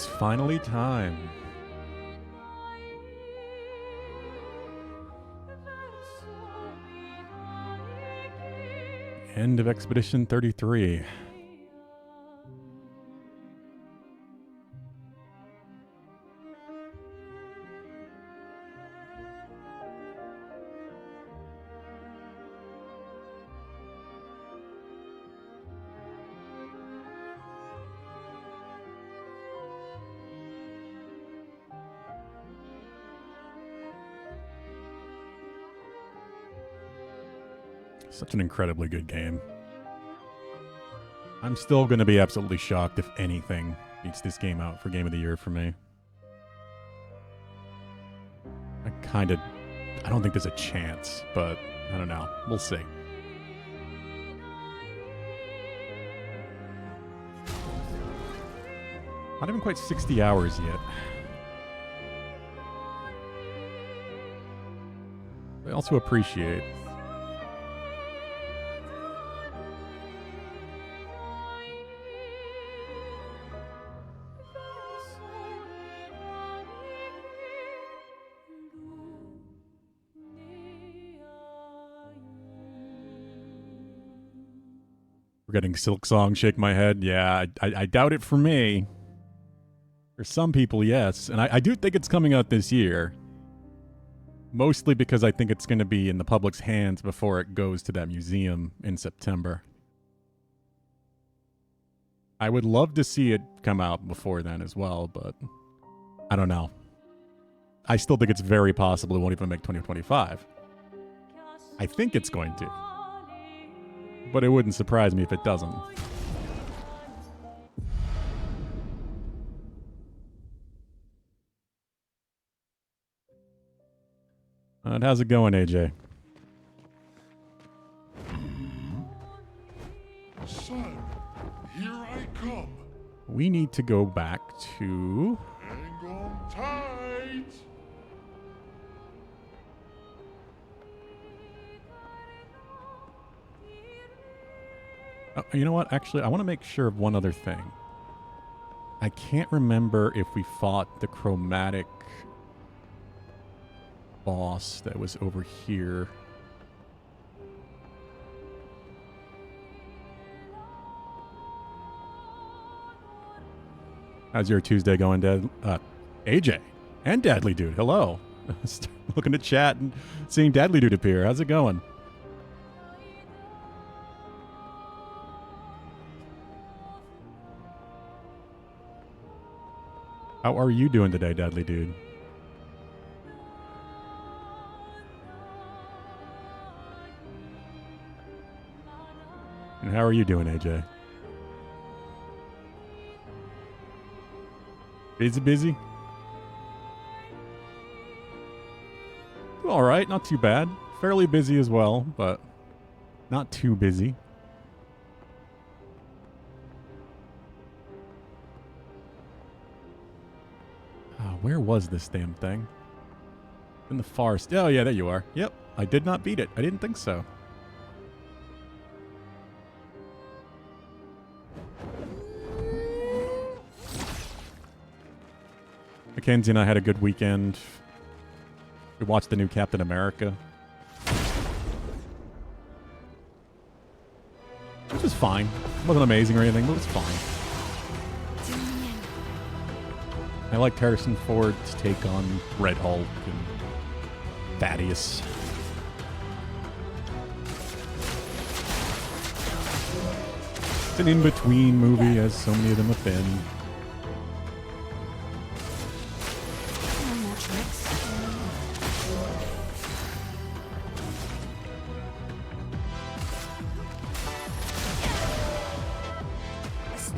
It's finally time. End of Expedition 33. Such an incredibly good game. I'm still going to be absolutely shocked if anything beats this game out for Game of the Year for me. I don't think there's a chance, but I don't know. We'll see. Not even quite 60 hours yet. I also appreciate we're getting Silk Song, Shake My Head. Yeah, I doubt it for me. For some people, yes. And I do think it's coming out this year. Mostly because I think it's going to be in the public's hands before it goes to that museum in September. I would love to see it come out before then as well, but I don't know. I still think it's very possible it won't even make 2025. I think it's going to. But it wouldn't surprise me if it doesn't. How's it going, AJ? Son, here I come. We need to go back to... Hang on tight. Oh, you know what? Actually, I want to make sure of one other thing. I can't remember if we fought the chromatic boss that was over here. How's your Tuesday going, AJ and Dadly Dude? Hello. Looking at chat and seeing Dadly Dude appear. How's it going? How are you doing today, Dadly Dude? And how are you doing, AJ? Busy? All right, not too bad. Fairly busy as well, but not too busy. Where was this damn thing? In the forest. Oh, yeah, there you are. Yep, I did not beat it. I didn't think so. Mackenzie and I had a good weekend. We watched the new Captain America. Which was fine. It wasn't amazing or anything, but it was fine. I liked Harrison Ford's take on Red Hulk and Thaddeus. It's an in-between movie, as so many of them have been.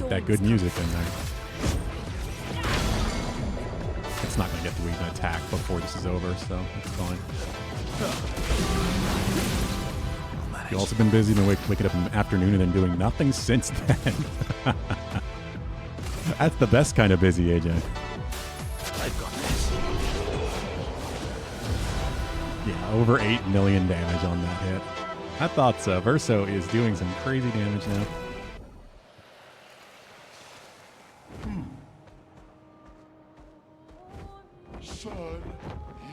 That good music in there. It's not going to get to even attack before this is over, so it's fine. You've also been busy, been waking up in the afternoon and then doing nothing since then. That's the best kind of busy, AJ. I've got this. Yeah, over 8 million damage on that hit. I thought so. Verso is doing some crazy damage now.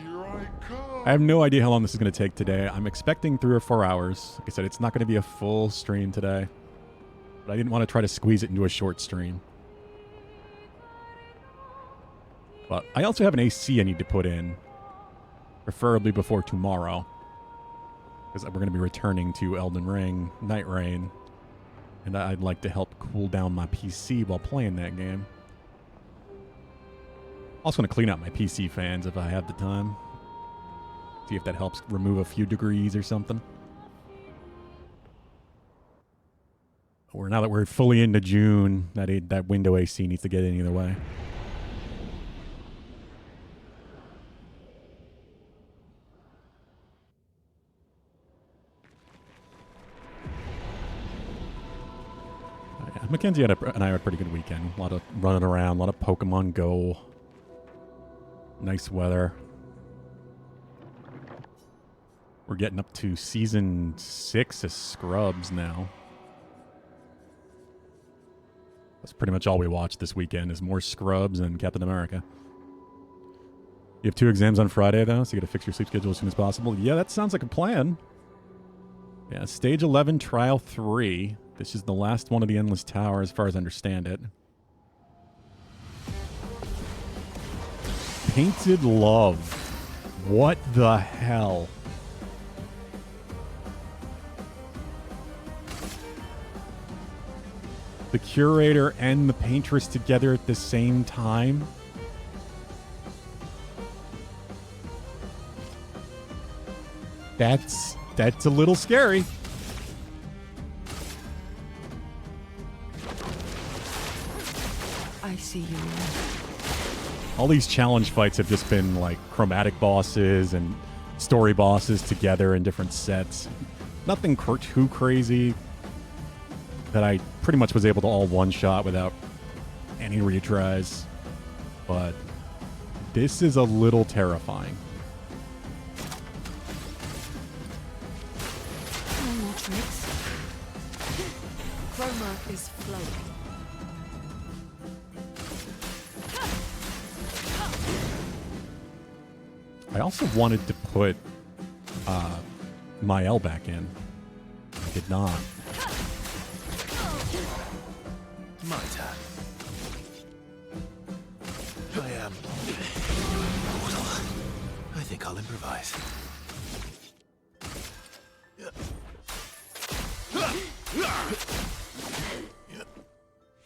Here I come. I have no idea how long this is going to take today. I'm expecting 3 or 4 hours. Like I said, it's not going to be a full stream today. But I didn't want to try to squeeze it into a short stream. But I also have an AC I need to put in. Preferably before tomorrow. Because we're going to be returning to Elden Ring, Night Rain. And I'd like to help cool down my PC while playing that game. Also going to clean out my PC fans if I have the time. See if that helps remove a few degrees or something. Or now that we're fully into June, that window AC needs to get in either way. Mackenzie and I had a pretty good weekend. A lot of running around, a lot of Pokemon Go. Nice weather. We're getting up to season 6 of Scrubs now. That's pretty much all we watched this weekend is more Scrubs and Captain America. You have 2 exams on Friday, though, so you got to fix your sleep schedule as soon as possible. Yeah, that sounds like a plan. Yeah, Stage 11, Trial 3. This is the last one of the Endless Tower, as far as I understand it. Painted Love. What the hell? The curator and the paintress together at the same time? That's a little scary. I see you. All these challenge fights have just been like chromatic bosses and story bosses together in different sets. Nothing too crazy that I pretty much was able to all one-shot without any retries. But this is a little terrifying. No more tricks. Chroma is flowing. I also wanted to put my L back in. I did not. My turn. I am. Mortal. I think I'll improvise.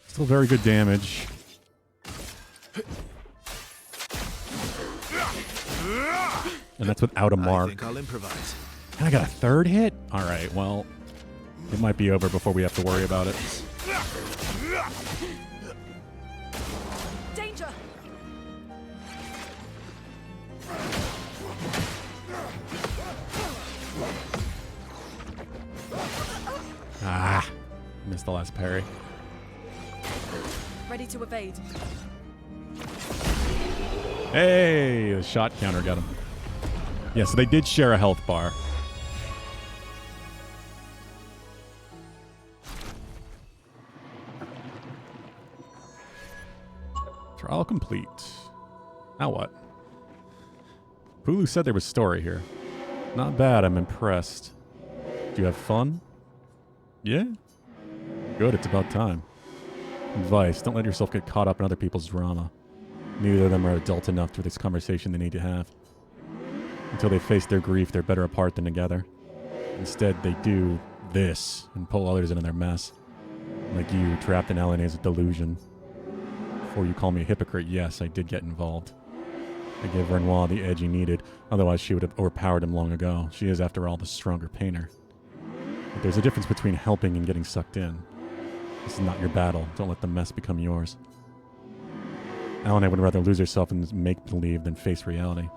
Still very good damage. And that's without a I mark. think I'll improvise. And I got a 3rd hit? Alright, well, it might be over before we have to worry about it. Danger! Ah, missed the last parry. Ready to evade. Hey, the shot counter got him. Yeah, so they did share a health bar. Trial complete. Now what? Pulu said there was story here. Not bad, I'm impressed. Do you have fun? Yeah? Good, it's about time. Advice, don't let yourself get caught up in other people's drama. Neither of them are adult enough for this conversation they need to have. Until they face their grief, they're better apart than together. Instead, they do this and pull others into their mess. Like you, trapped in Elena's delusion. Before you call me a hypocrite, yes, I did get involved. I gave Renoir the edge he needed, otherwise she would have overpowered him long ago. She is, after all, the stronger painter. But there's a difference between helping and getting sucked in. This is not your battle. Don't let the mess become yours. Elena would rather lose herself in make-believe than face reality.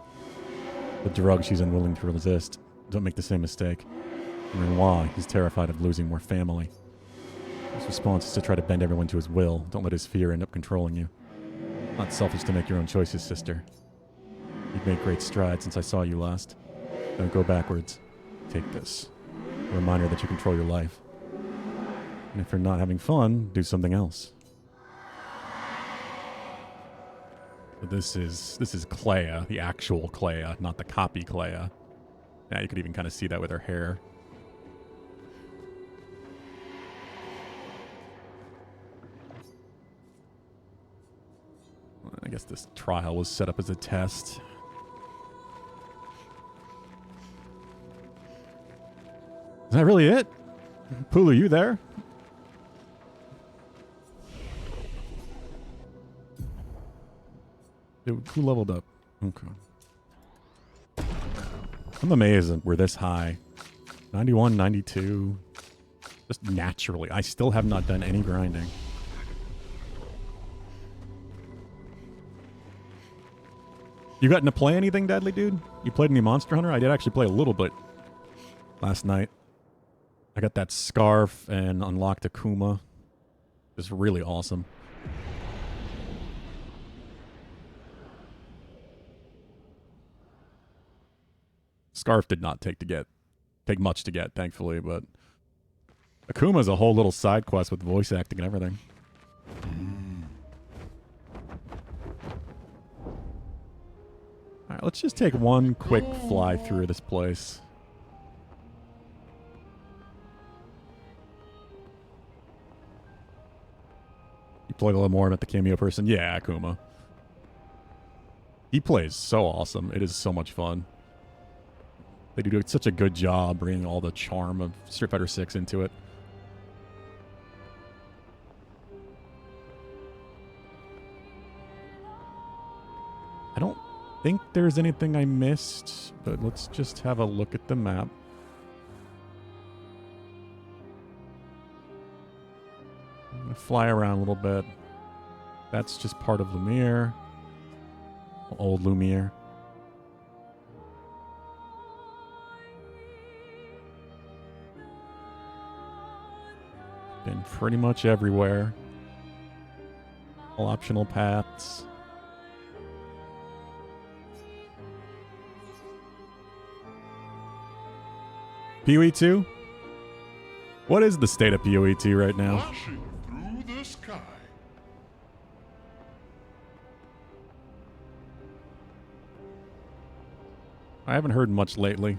The drug she's unwilling to resist. Don't make the same mistake. And Renoir, he's terrified of losing more family. His response is to try to bend everyone to his will. Don't let his fear end up controlling you. Not selfish to make your own choices, sister. You've made great strides since I saw you last. Don't go backwards. Take this. A reminder that you control your life. And if you're not having fun, do something else. This is Clair, the actual Clair, not the copy Clair. Yeah, you could even kind of see that with her hair. I guess this trial was set up as a test. Is that really it? Pulu, you there? Dude, who leveled up? Okay. I'm amazed that we're this high. 91, 92. Just naturally. I still have not done any grinding. You gotten to play anything, Deadly Dude? You played any Monster Hunter? I did actually play a little bit last night. I got that scarf and unlocked Akuma. It's really awesome. Scarf did not take much to get, thankfully, but Akuma's a whole little side quest with voice acting and everything. Alright, let's just take one quick fly through this place. You played a little more about the cameo person? Yeah, Akuma. He plays so awesome. It is so much fun. They do such a good job bringing all the charm of Street Fighter 6 into it. I don't think there's anything I missed, but let's just have a look at the map. I'm gonna fly around a little bit. That's just part of Lumiere. Old Lumiere. Been pretty much everywhere. All optional paths. PoE 2? What is the state of PoE 2 right now? Flashing through the sky. I haven't heard much lately.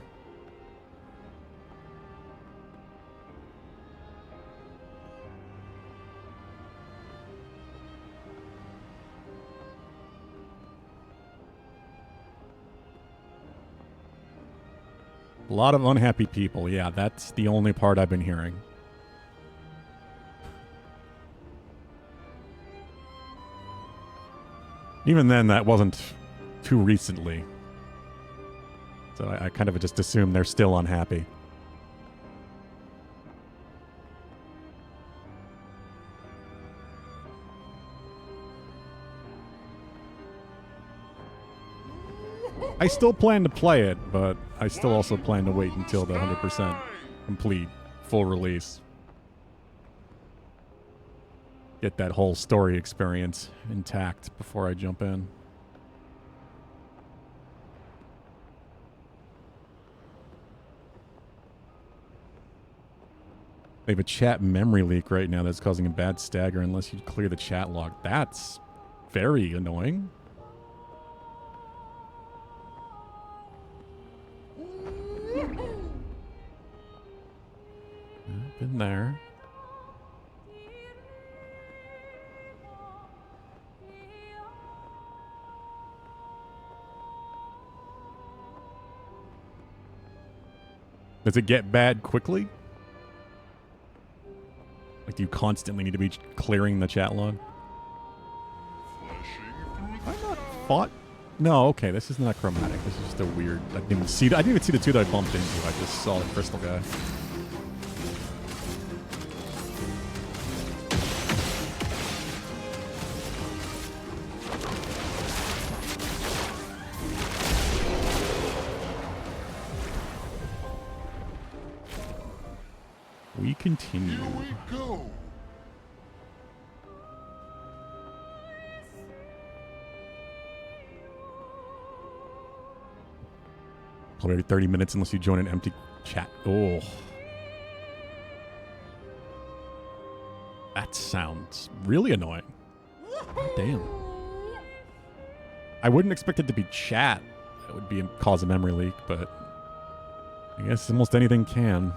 A lot of unhappy people. Yeah, that's the only part I've been hearing. Even then, that wasn't too recently. So I kind of just assume they're still unhappy. I still plan to play it, but I still also plan to wait until the 100% complete, full release. Get that whole story experience intact before I jump in. They have a chat memory leak right now that's causing a bad stagger unless you clear the chat log. That's very annoying. Been there. Does it get bad quickly? Like, do you constantly need to be clearing the chat log? I'm not fought. No, okay, this is not chromatic. This is just a weird. I didn't even see the two that I bumped into. I just saw the crystal guy. We continue. Here we go. Play every 30 minutes unless you join an empty chat. Oh. That sounds really annoying. Damn. I wouldn't expect it to be chat. That would be cause a memory leak, but I guess almost anything can.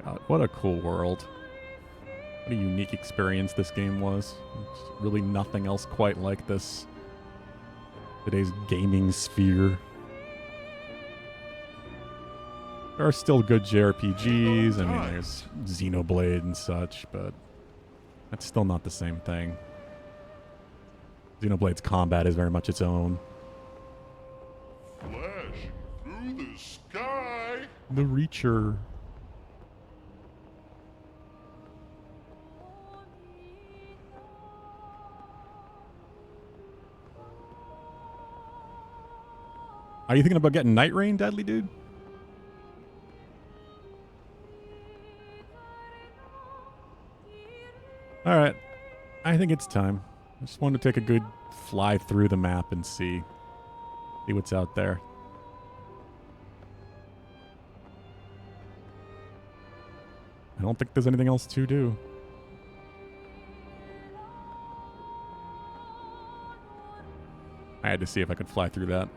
God, what a cool world. What a unique experience this game was. There's really nothing else quite like this. Today's gaming sphere. There are still good JRPGs. I mean, there's Xenoblade and such, but that's still not the same thing. Xenoblade's combat is very much its own. Flash through the sky. The Reacher. Are you thinking about getting Night Rain, Deadly Dude? Alright. I think it's time. I just wanted to take a good fly through the map and see what's out there. I don't think there's anything else to do. I had to see if I could fly through that.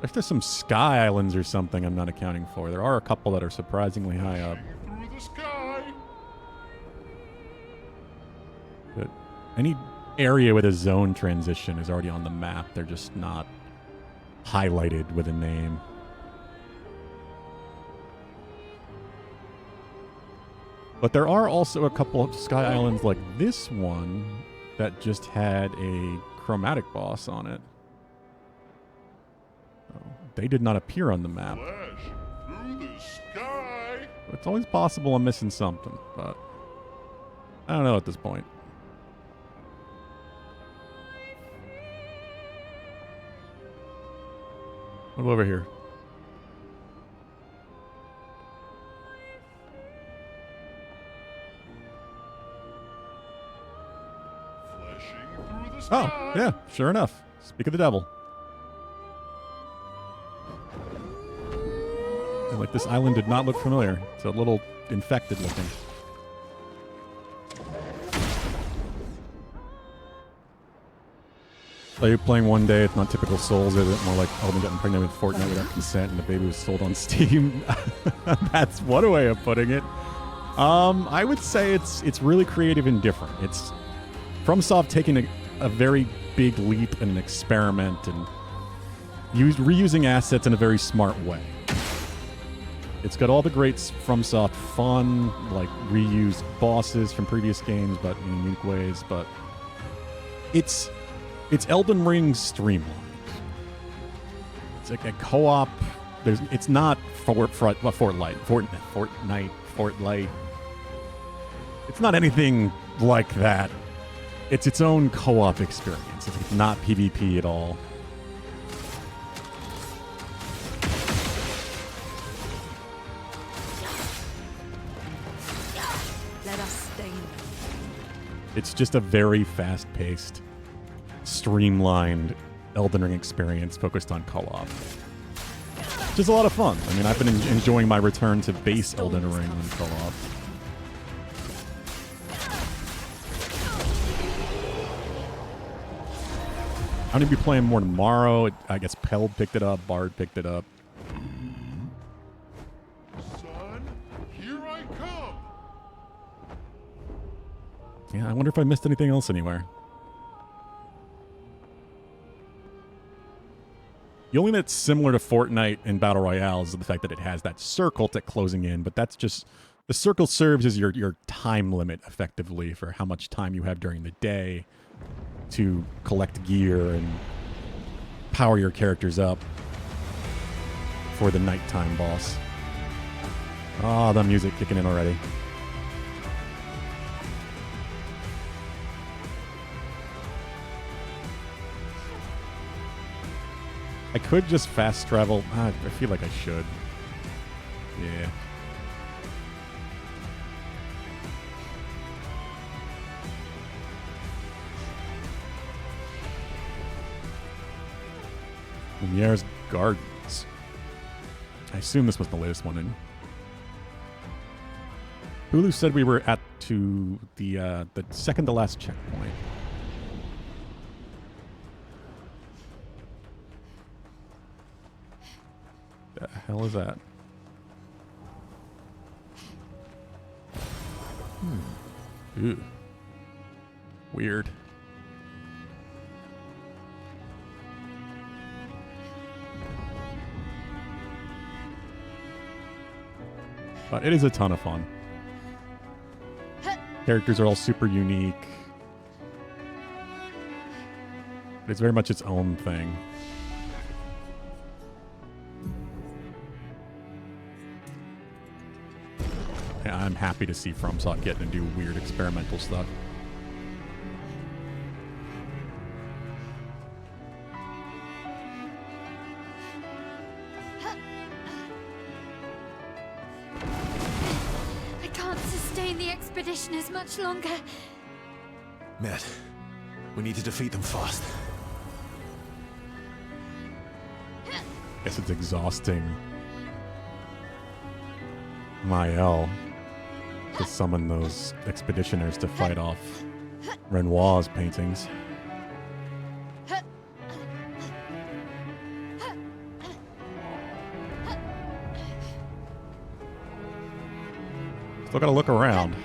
If there's some sky islands or something I'm not accounting for. There are a couple that are surprisingly high up. Through the sky. But any area with a zone transition is already on the map. They're just not highlighted with a name. But there are also a couple of sky islands like this one that just had a chromatic boss on it. They did not appear on the map. Flash through the sky. It's always possible I'm missing something, but I don't know at this point. What over here? Flashing through the sky. Oh, yeah, sure enough. Speak of the devil. And like this island did not look familiar. It's a little infected looking. So you're playing one day, it's not typical Souls, is it? More like Elden getting pregnant with Fortnite without consent and the baby was sold on Steam. That's one way of putting it. I would say it's really creative and different. It's FromSoft taking a very big leap and an experiment and reusing assets in a very smart way. It's got all the great FromSoft fun, like reused bosses from previous games, but in unique ways. But it's Elden Ring streamlined. It's like a co-op. It's not Fortnite. It's not anything like that. It's its own co-op experience. It's not PvP at all. Let us stain them. It's just a very fast-paced, streamlined Elden Ring experience focused on co-op. Which is a lot of fun. I mean, I've been enjoying my return to base Elden Ring on co-op. I'm going to be playing more tomorrow. I guess Pell picked it up, Bard picked it up. Son, here I come. Yeah, I wonder if I missed anything else anywhere. The only thing that's similar to Fortnite in Battle Royale is the fact that it has that circle to closing in, but that's just... The circle serves as your time limit, effectively, for how much time you have during the day to collect gear and power your characters up for the nighttime boss. Ah, the music kicking in already. I could just fast travel. I feel like I should. Yeah. Lumiere's Gardens. I assume this was the latest one in. Hulu said we were at the second to last checkpoint. The hell is that? Ooh. Weird. But it is a ton of fun. Characters are all super unique. It's very much its own thing. Yeah, I'm happy to see FromSoft getting to do weird experimental stuff. I can't sustain the expeditioners much longer. Met, we need to defeat them fast. Guess it's exhausting Mael to summon those expeditioners to fight off Renoir's paintings. Still gotta look around.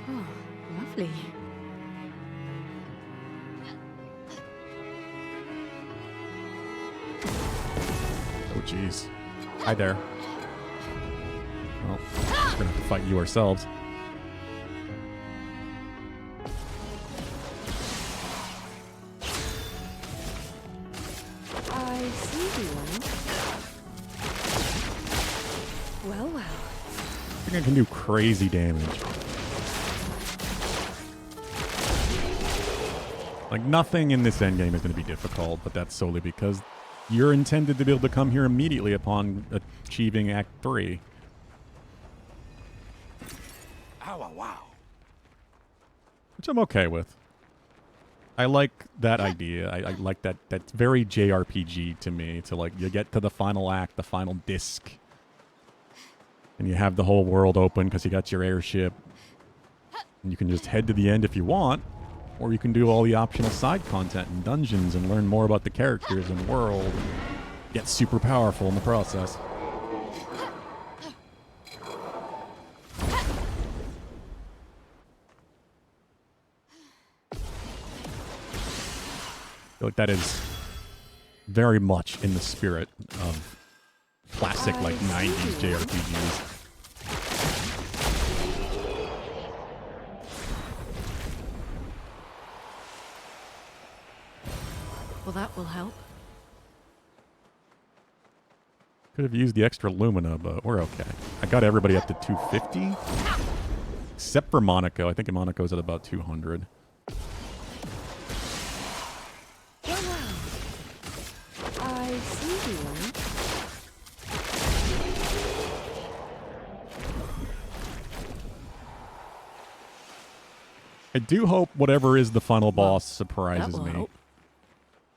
Oh, lovely. Oh, jeez. Hi there. Well, we're gonna have to fight you ourselves. I see you. Well, well. I think I can do crazy damage. Like, nothing in this endgame is going to be difficult, but that's solely because you're intended to be able to come here immediately upon achieving Act 3. Ow, wow. Which I'm okay with. I like that idea. I like that. That's very JRPG to me. To, like, you get to the final act, the final disc, and you have the whole world open because you got your airship. And you can just head to the end if you want, or you can do all the optional side content and dungeons and learn more about the characters and world and get super powerful in the process. I feel like that is very much in the spirit of classic, like, 90s JRPGs. Well, that will help. Could have used the extra Lumina, but we're okay. I got everybody up to 250. Except for Monaco. I think Monaco's at about 200. Well, well. I see you. I do hope whatever is the final boss surprises will me help.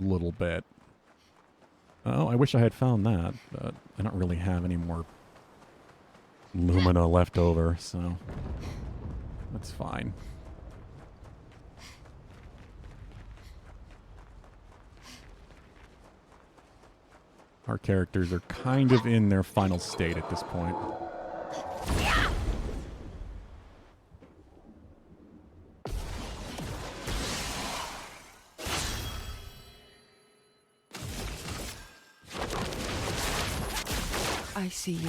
a little bit. Oh, I wish I had found that, but I don't really have any more Lumina left over, so that's fine. Our characters are kind of in their final state at this point. I see you.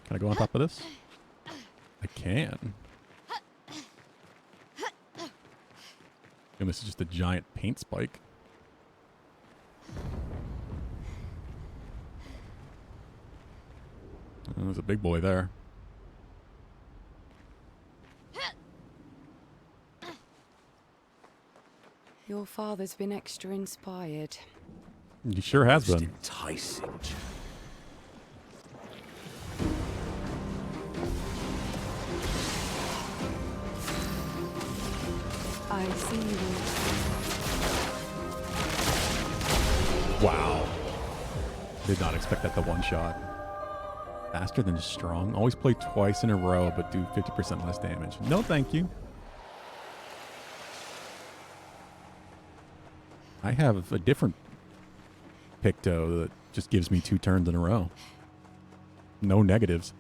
Can I go on top of this? I can. And this is just a giant paint spike. Oh, there's a big boy there. Your father's been extra inspired. He sure has Most been. enticing. I see you. Wow. Did not expect that to one shot. Faster than strong. Always play twice in a row, but do 50% less damage. No, thank you. I have a different Picto that just gives me 2 turns in a row. No negatives.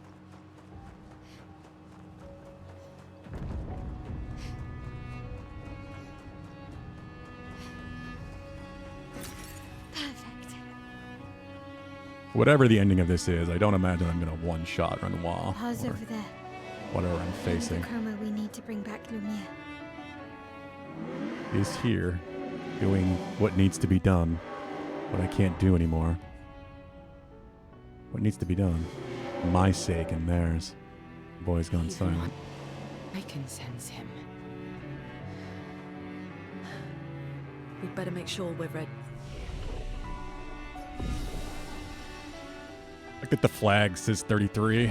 Perfect. Whatever the ending of this is, I don't imagine I'm going to one-shot Renoir. Pause or over there. whatever I'm The facing. chroma we need to bring back Lumiere. Is here, doing what needs to be done, what I can't do anymore. What needs to be done? For my sake and theirs. The boy's gone He's silent. not- I can sense him. We'd better make sure we're ready. Look at the flag, says 33.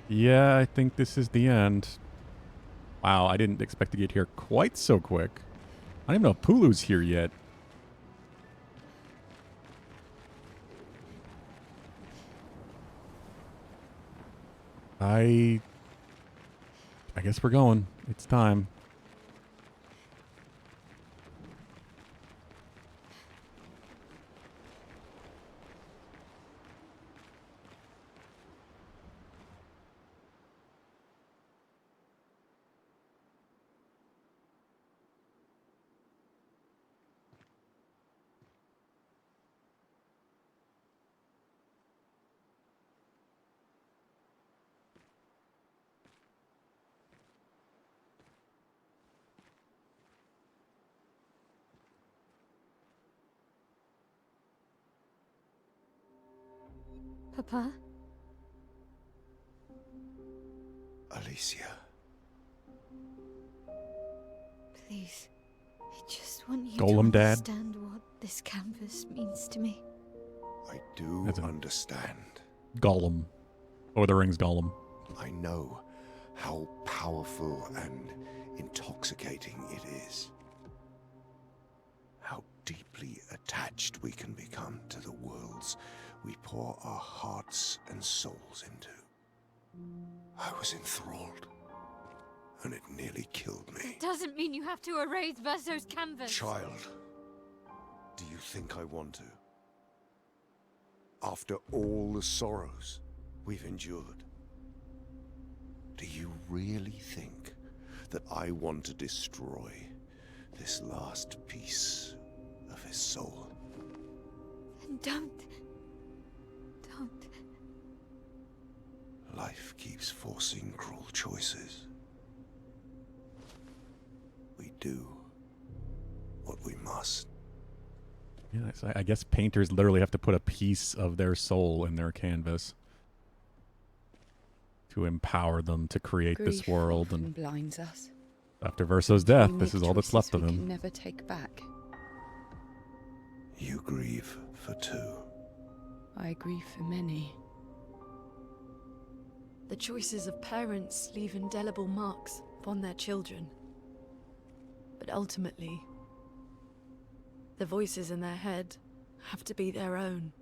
Yeah, I think this is the end. Wow, I didn't expect to get here quite so quick. I don't even know if Pulu's here yet. I guess we're going. It's time. Papa? Alicia. Please. I just want you Golem to Dad? understand what this canvas means to me. I do That's a- understand. Gollum. Or the Rings Gollum. I know how powerful and intoxicating it is. How deeply attached we can become to the worlds we pour our hearts and souls into. I was enthralled, and it nearly killed me. Doesn't mean you have to erase Verso's canvas. Child, do you think I want to? After all the sorrows we've endured, do you really think that I want to destroy this last piece of his soul? Don't. Don't. Life keeps forcing cruel choices. We do what we must. Yeah, so I guess painters literally have to put a piece of their soul in their canvas to empower them to create this Grief world. often And blinds us. after Verso's death, We this make is all that's choices left of we him. can never take back. You grieve for two. I grieve for many. The choices of parents leave indelible marks upon their children. But ultimately, the voices in their head have to be their own.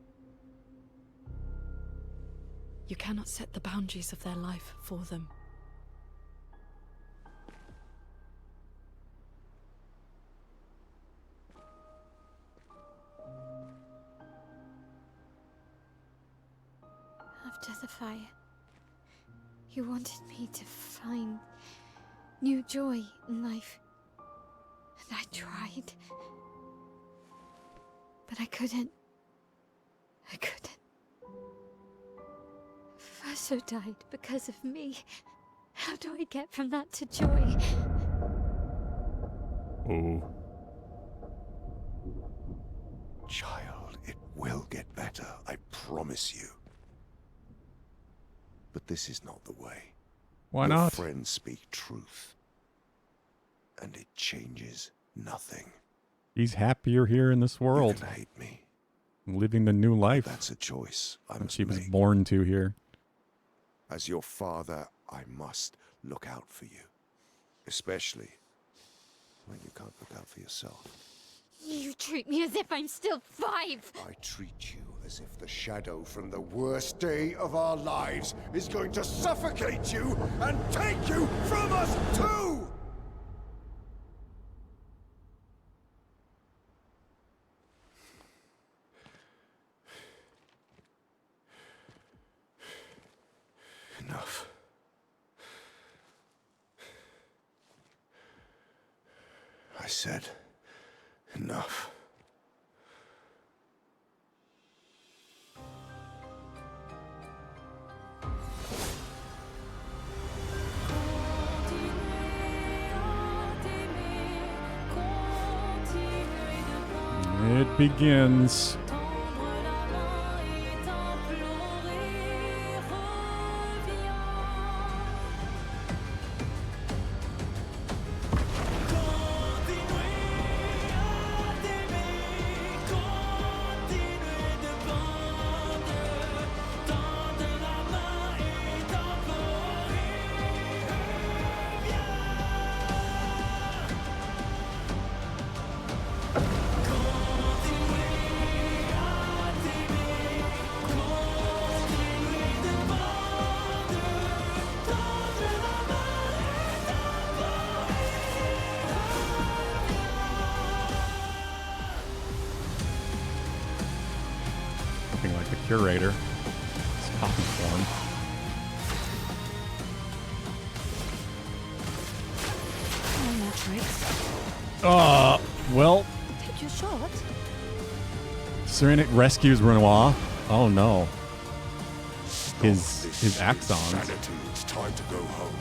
You cannot set the boundaries of their life for them. After the fire, you wanted me to find new joy in life. And I tried. But I couldn't. I couldn't. Verso died because of me. How do I get from that to joy? Oh. Child, it will get better, I promise you. But this is not the way. Why Your not? friends speak truth. And it changes nothing. He's happier here in this You world, can hate me. living the new life That's a choice I that must she was make. born to here. As your father, I must look out for you. Especially when you can't look out for yourself. You treat me as if I'm still 5. I treat you as if the shadow from the worst day of our lives is going to suffocate you and take you from us too! Enough. I said enough. It begins. Looking like the curator. It's copy form. No more tricks. Well, Take your shot. Serenit rescues Renoir. Oh no. Stop His this axons. insanity. It's time to go home.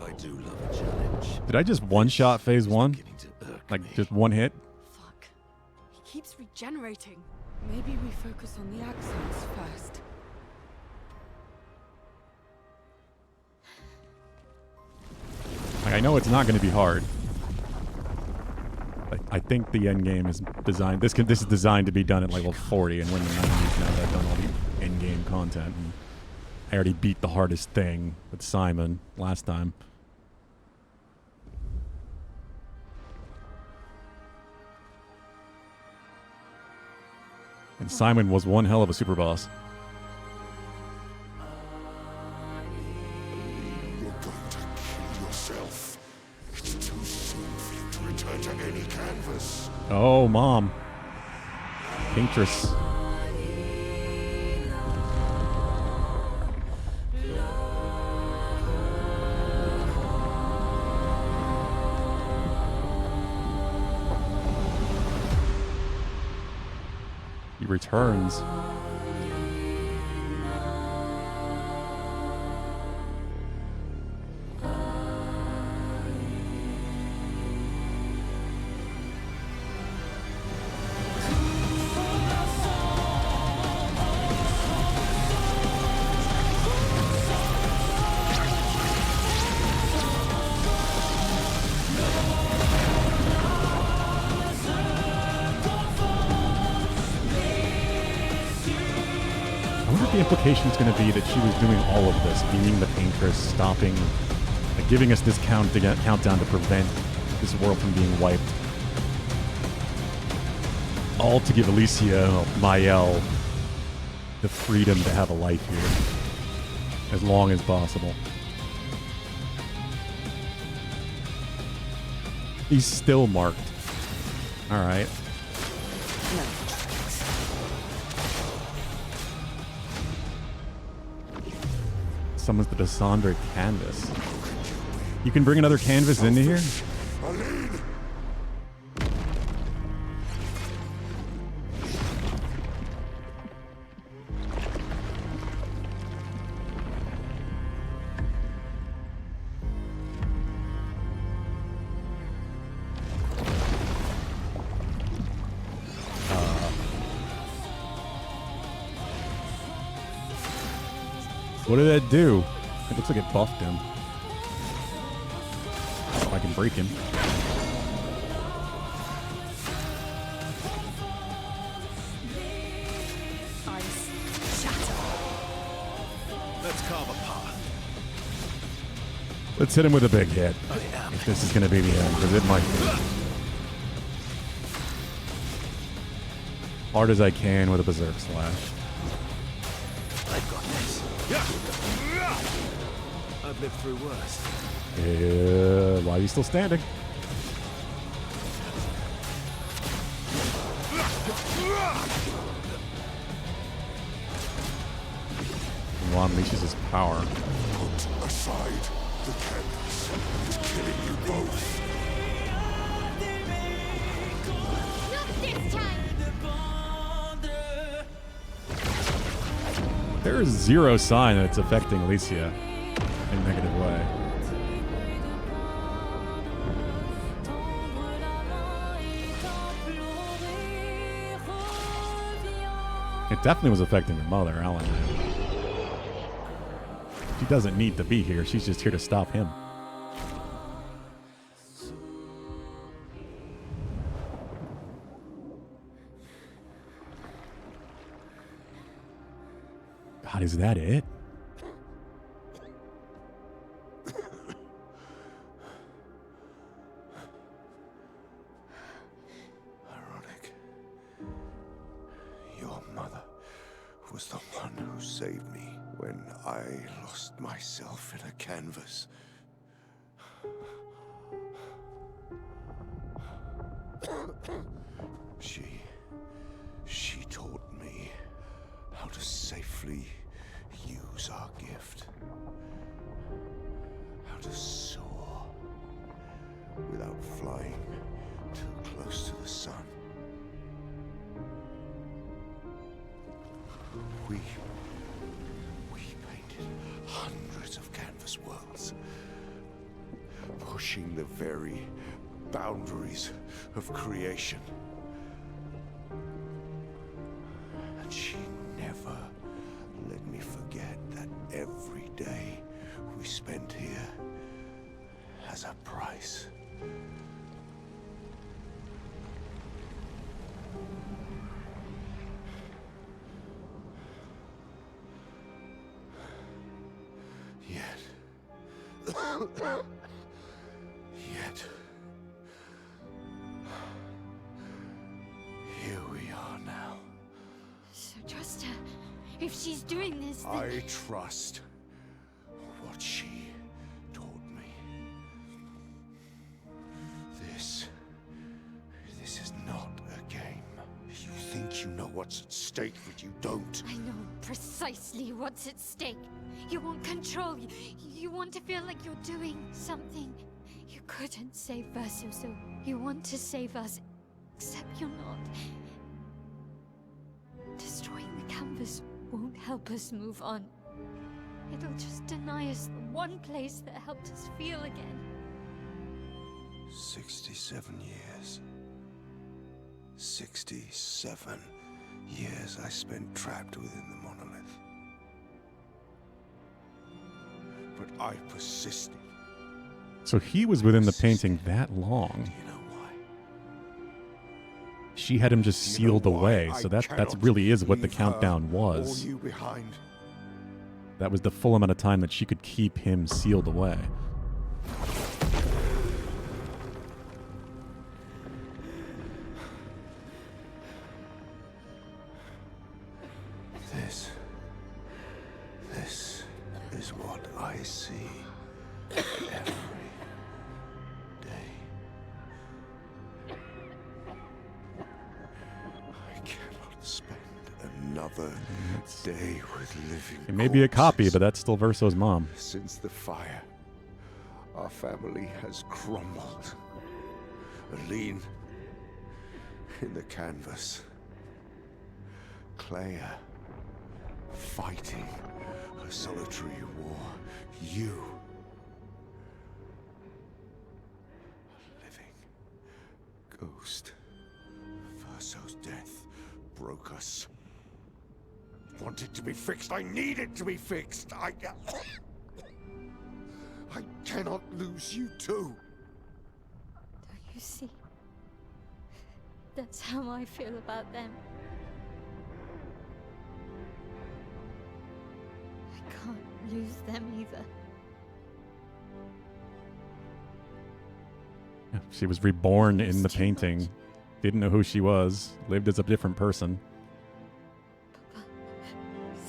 I do love a challenge. Did I just one-shot phase 1? Beginning to irk Like me. just one hit? Fuck. He keeps regenerating. Maybe we focus on the accents first. Like, I know it's not going to be hard. I think the end game is designed. This is designed to be done at level 40, and we're in the 90s now that I've done all the end game content. And I already beat the hardest thing with Simon last time. And Simon was one hell of a super boss. You're going to kill yourself. It's too soon for you to return to any canvas. Oh, Mom. Paintress. He returns. I wonder if the implication is going to be that she was doing all of this, being the paintress, stopping, like giving us this countdown to prevent this world from being wiped. All to give Alicia, Mael, the freedom to have a life here, as long as possible. He's still marked. All right. No. Summons the Descendre canvas. You can bring another canvas into here? Aline! What did that do? It looks like it buffed him. Oh, I can break him. Let's carve a path. Let's hit him with a big hit. If this is going to be the end, because it might be. Hard as I can with a berserk slash. I've got this. Yeah. I've lived through worse. Why are you still standing? Juan unleashes his power. Put aside the canvas. It's killing you both. Not this time! There is zero sign that it's affecting Alicia in a negative way. It definitely was affecting her mother, Ellen. She doesn't need to be here. She's just here to stop him. God, is that it? Ironic. Your mother was the one who saved me when I lost myself in a canvas. She taught me how to safely use our gift. How to soar without flying too close to the sun. We painted hundreds of canvas worlds, pushing the very boundaries of creation. And she never let me forget that every day we spent here has a price. Yet, here we are now. So trust her. If she's doing this, then... I trust what she taught me. This is not a game. You think you know what's at stake, but you don't. I know precisely what's at stake. You want control. You want to feel like you're doing something. You couldn't save Verso, so you want to save us. Except you're not. Destroying the canvas won't help us move on. It'll just deny us the one place that helped us feel again. 67 years. 67 years I spent trapped within the monolith. But I persisted. So he was within the painting that long. Do you know why? She had him just Do you know sealed why away, I so that cannot really is what the leave her countdown or was. you behind? That was the full amount of time that she could keep him sealed away. This is what I see every day. I cannot spend another day with living It may be a copy, corpses. but that's still Verso's mom. Since the fire, our family has crumbled. Aline in the canvas. Clair fighting a solitary war. You. A living ghost. Verso's death broke us. want it to be fixed. I need it to be fixed. I cannot lose you too. Don't you see? That's how I feel about them. I can't lose them either. She was reborn in the It's too painting. much. Didn't know who she was. Lived as a different person.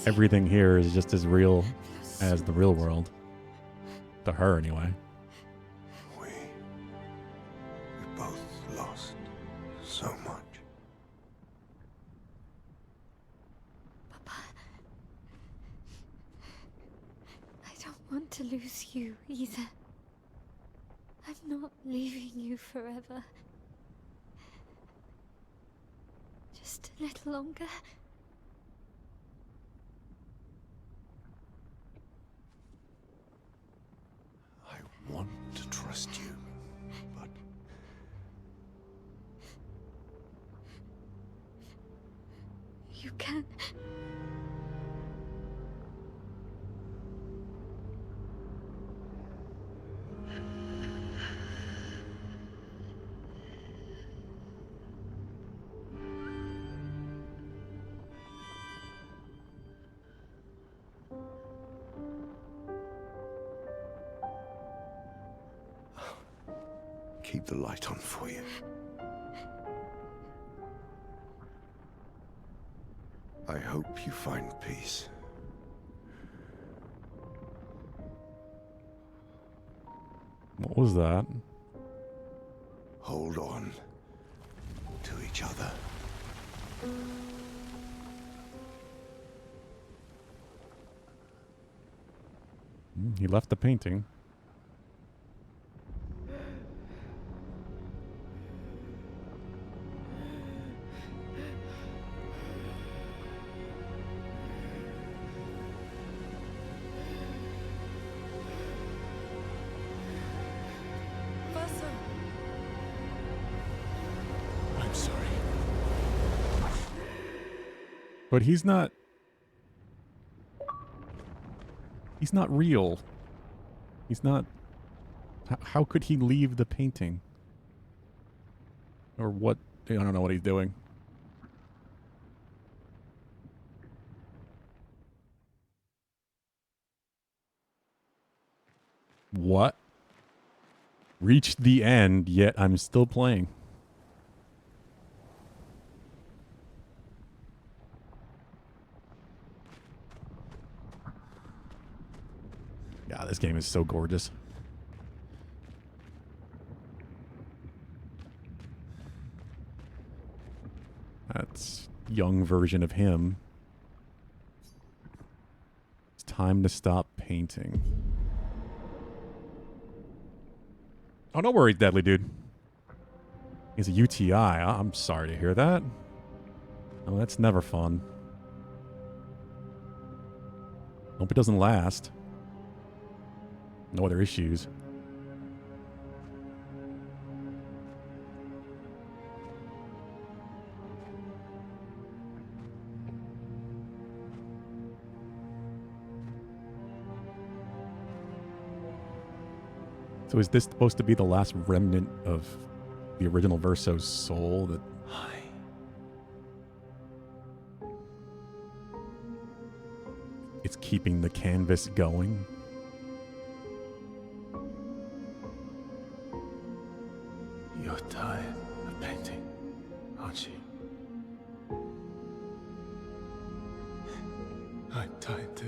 Everything here is just as real as the real world. To her, anyway. We both lost so much. Papa, I don't want to lose you either. I'm not leaving you forever. Just a little longer. I want to trust you, but You can. keep the light on for you. I hope you find peace. What was that? Hold on to each other. He left the painting. Verso! I'm sorry. But he's not... He's not real. He's not... How could he leave the painting? Or what? I don't know what he's doing. What? Reached the end, yet I'm still playing. God, this game is so gorgeous. That's young version of him. It's time to stop painting. Oh, don't worry, deadly dude. He's a UTI. I'm sorry to hear that. Oh, that's never fun. Hope it doesn't last. No other issues. So is this supposed to be the last remnant of the original Verso's soul that... Hi. It's keeping the canvas going? You're tired of painting, aren't you? I'm tired too.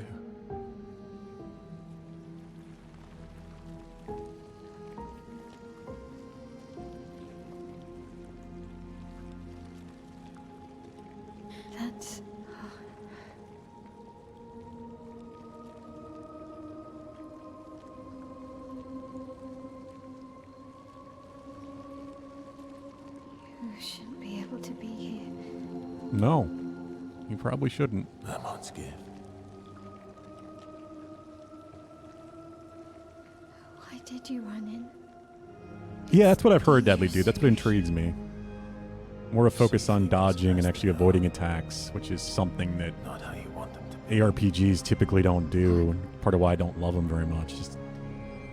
That's... You shouldn't be able to be here. No. You probably shouldn't. Lamont's gift. Why did you run in? Yeah, that's what I've heard, deadly dude. That's what intrigues me. More a focus on dodging and actually avoiding attacks, which is something that Not how you want them to. ARPGs typically don't do, and part of why I don't love them very much. Just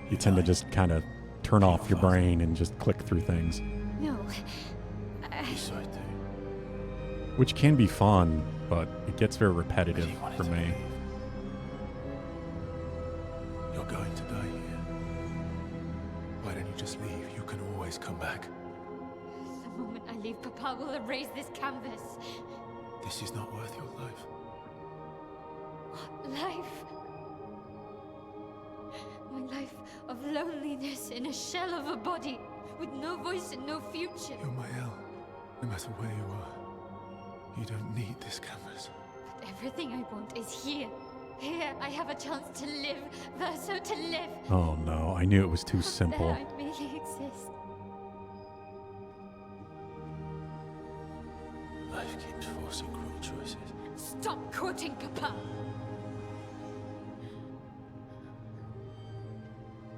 you tend to just kind of turn off your brain and just click through things, No. You saw it too. which can be fun, but it gets very repetitive You wanted for to me. leave. You're going to die here. Why don't you just leave? You can always come back. The moment I leave, Papa will erase this canvas. This is not worth your life. Life. My life of loneliness in a shell of a body, with no voice and no future. You're my El. No matter where you are, you don't need this canvas. But everything I want is here. Here I have a chance to live, Verso to live. Oh no, I knew it was too simple. There I really exist. Life keeps forcing cruel choices. Stop quoting Papa.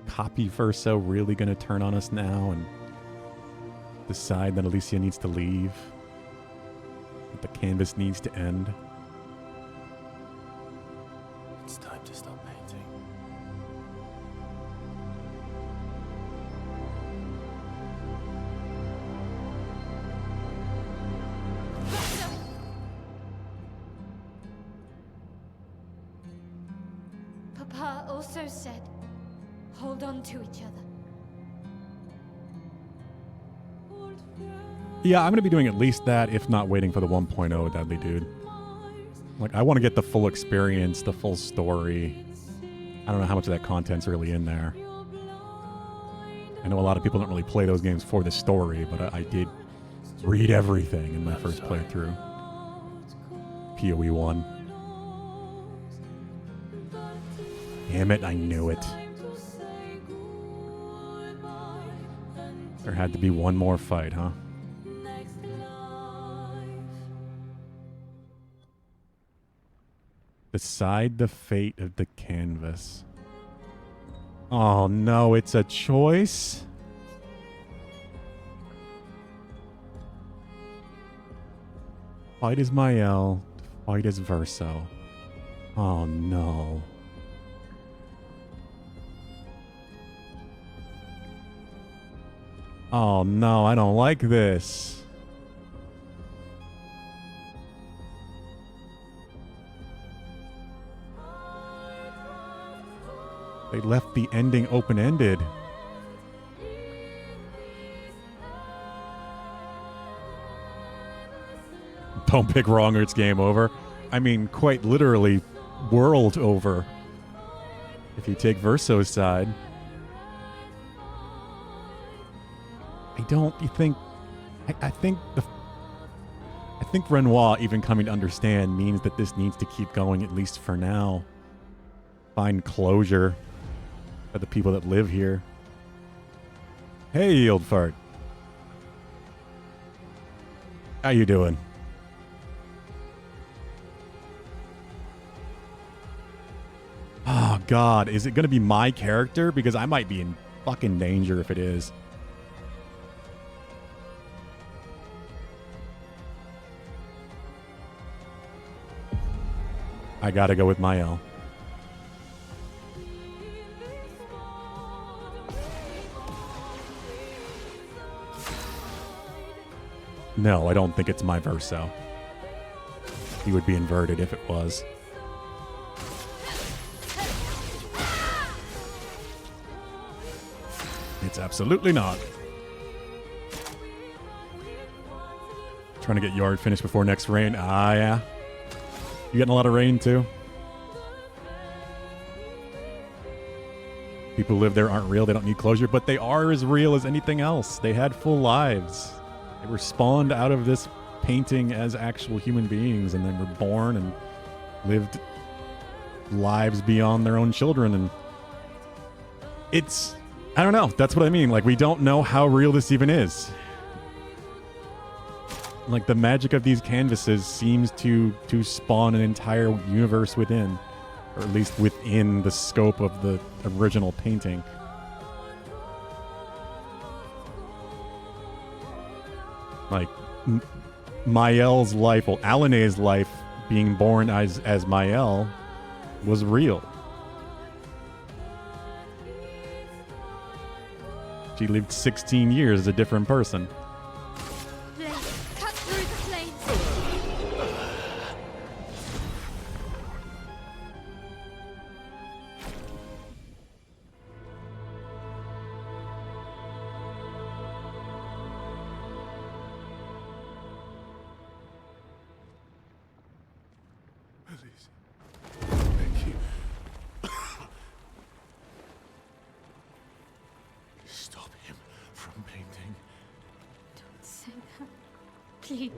Copy Verso really gonna turn on us now and decide that Alicia needs to leave? That the canvas needs to end? It's time to stop painting. Papa also said, hold on to each other. Yeah, I'm gonna be doing at least that, if not waiting for the 1.0 Deadly Dude. Like, I want to get the full experience, the full story. I don't know how much of that content's really in there. I know a lot of people don't really play those games for the story, but I did read everything in my first playthrough. PoE 1. Damn it, I knew it. There had to be one more fight, huh? Decide the fate of the canvas. Oh no, it's a choice? Fight as Mael, fight as Verso. Oh no. Oh no, I don't like this. They left the ending open-ended. Don't pick wrong or it's game over. I mean, quite literally, world over. If you take Verso's side. I think Renoir even coming to understand means that this needs to keep going, at least for now. Find closure for the people that live here. Hey, old fart. How you doing? Oh, God. Is it going to be my character? Because I might be in fucking danger if it is. I gotta go with Mael. No, I don't think it's my Verso. He would be inverted if it was. It's absolutely not. Trying to get yard finished before next rain. Ah, yeah. You getting a lot of rain, too? People who live there aren't real. They don't need closure, but they are as real as anything else. They had full lives. They were spawned out of this painting as actual human beings, and then were born and lived lives beyond their own children. And it's, I don't know. That's what I mean. Like, we don't know how real this even is. Like, the magic of these canvases seems to spawn an entire universe within, or at least within the scope of the original painting. Like, Mael's life, well, Alane's life, being born as Mael, was real. She lived 16 years as a different person. Blade, cut through the flames. Please. Thank you. Stop him from painting. Don't say that. Please.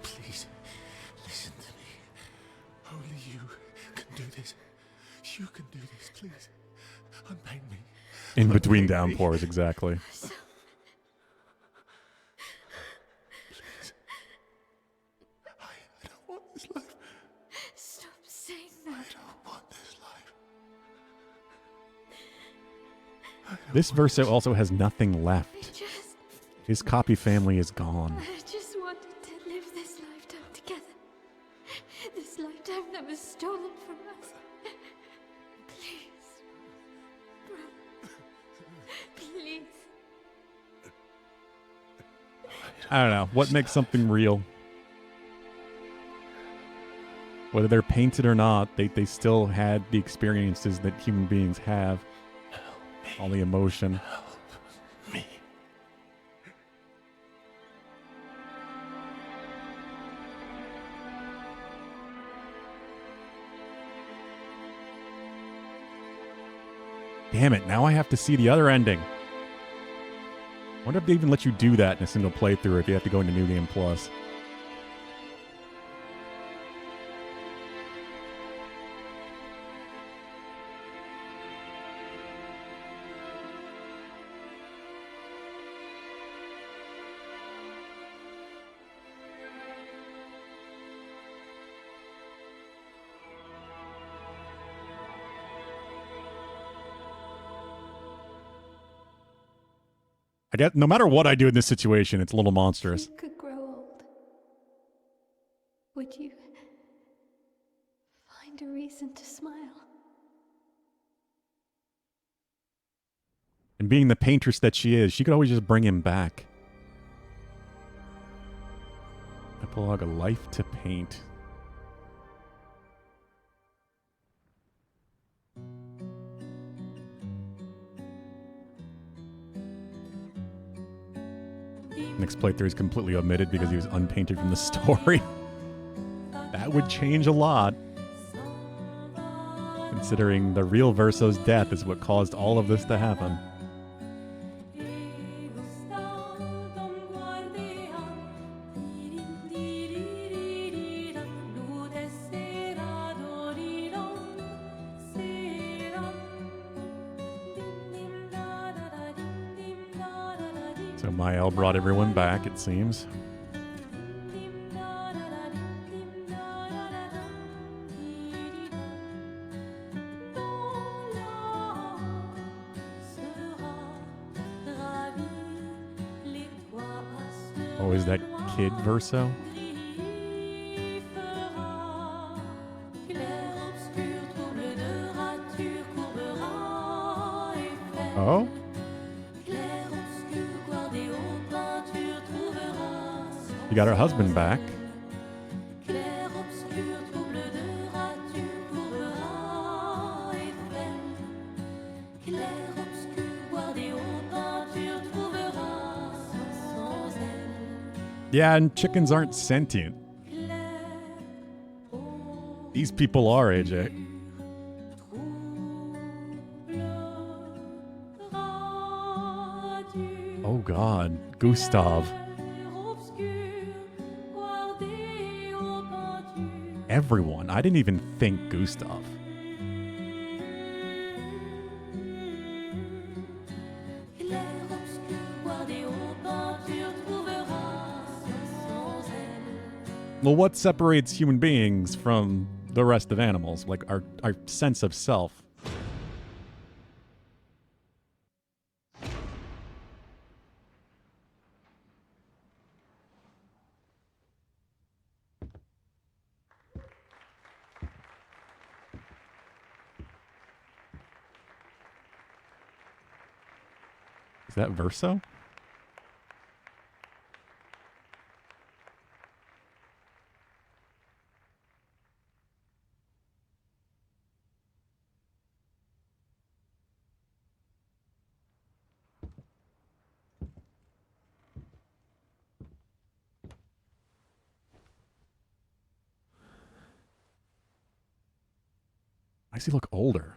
Please, listen to me. Only you can do this. You can do this, please. Unpaint me. In between downpours, exactly. Please. I don't want this life. Stop saying that. I don't want this life. This Verso also has nothing left. Just, His copy family is gone. I just wanted to live this lifetime together. This lifetime that was stolen from us. Please. Brother. Please. I don't know. What makes something real? Whether they're painted or not, they still had the experiences that human beings have. All the emotion. Help me. Damn it, now I have to see the other ending. Wonder if they even let you do that in a single playthrough or if you have to go into New Game Plus. I guess no matter what I do in this situation, it's a little monstrous. You could grow old. Would you find a reason to smile? And being the paintress that she is, she could always just bring him back. Epilogue, A Life to Paint. Next playthrough is completely omitted because he was unpainted from the story. That would change a lot. Considering the real Verso's death is what caused all of this to happen. So Mael brought everyone back, it seems. Oh, is that Kid Verso? Oh? You got her husband back. Yeah, and chickens aren't sentient. These people are, AJ. Oh God, Gustav. Everyone. I didn't even think Gustav. Well, what separates human beings from the rest of animals, like our sense of self. Is that Verso? Why does he look older?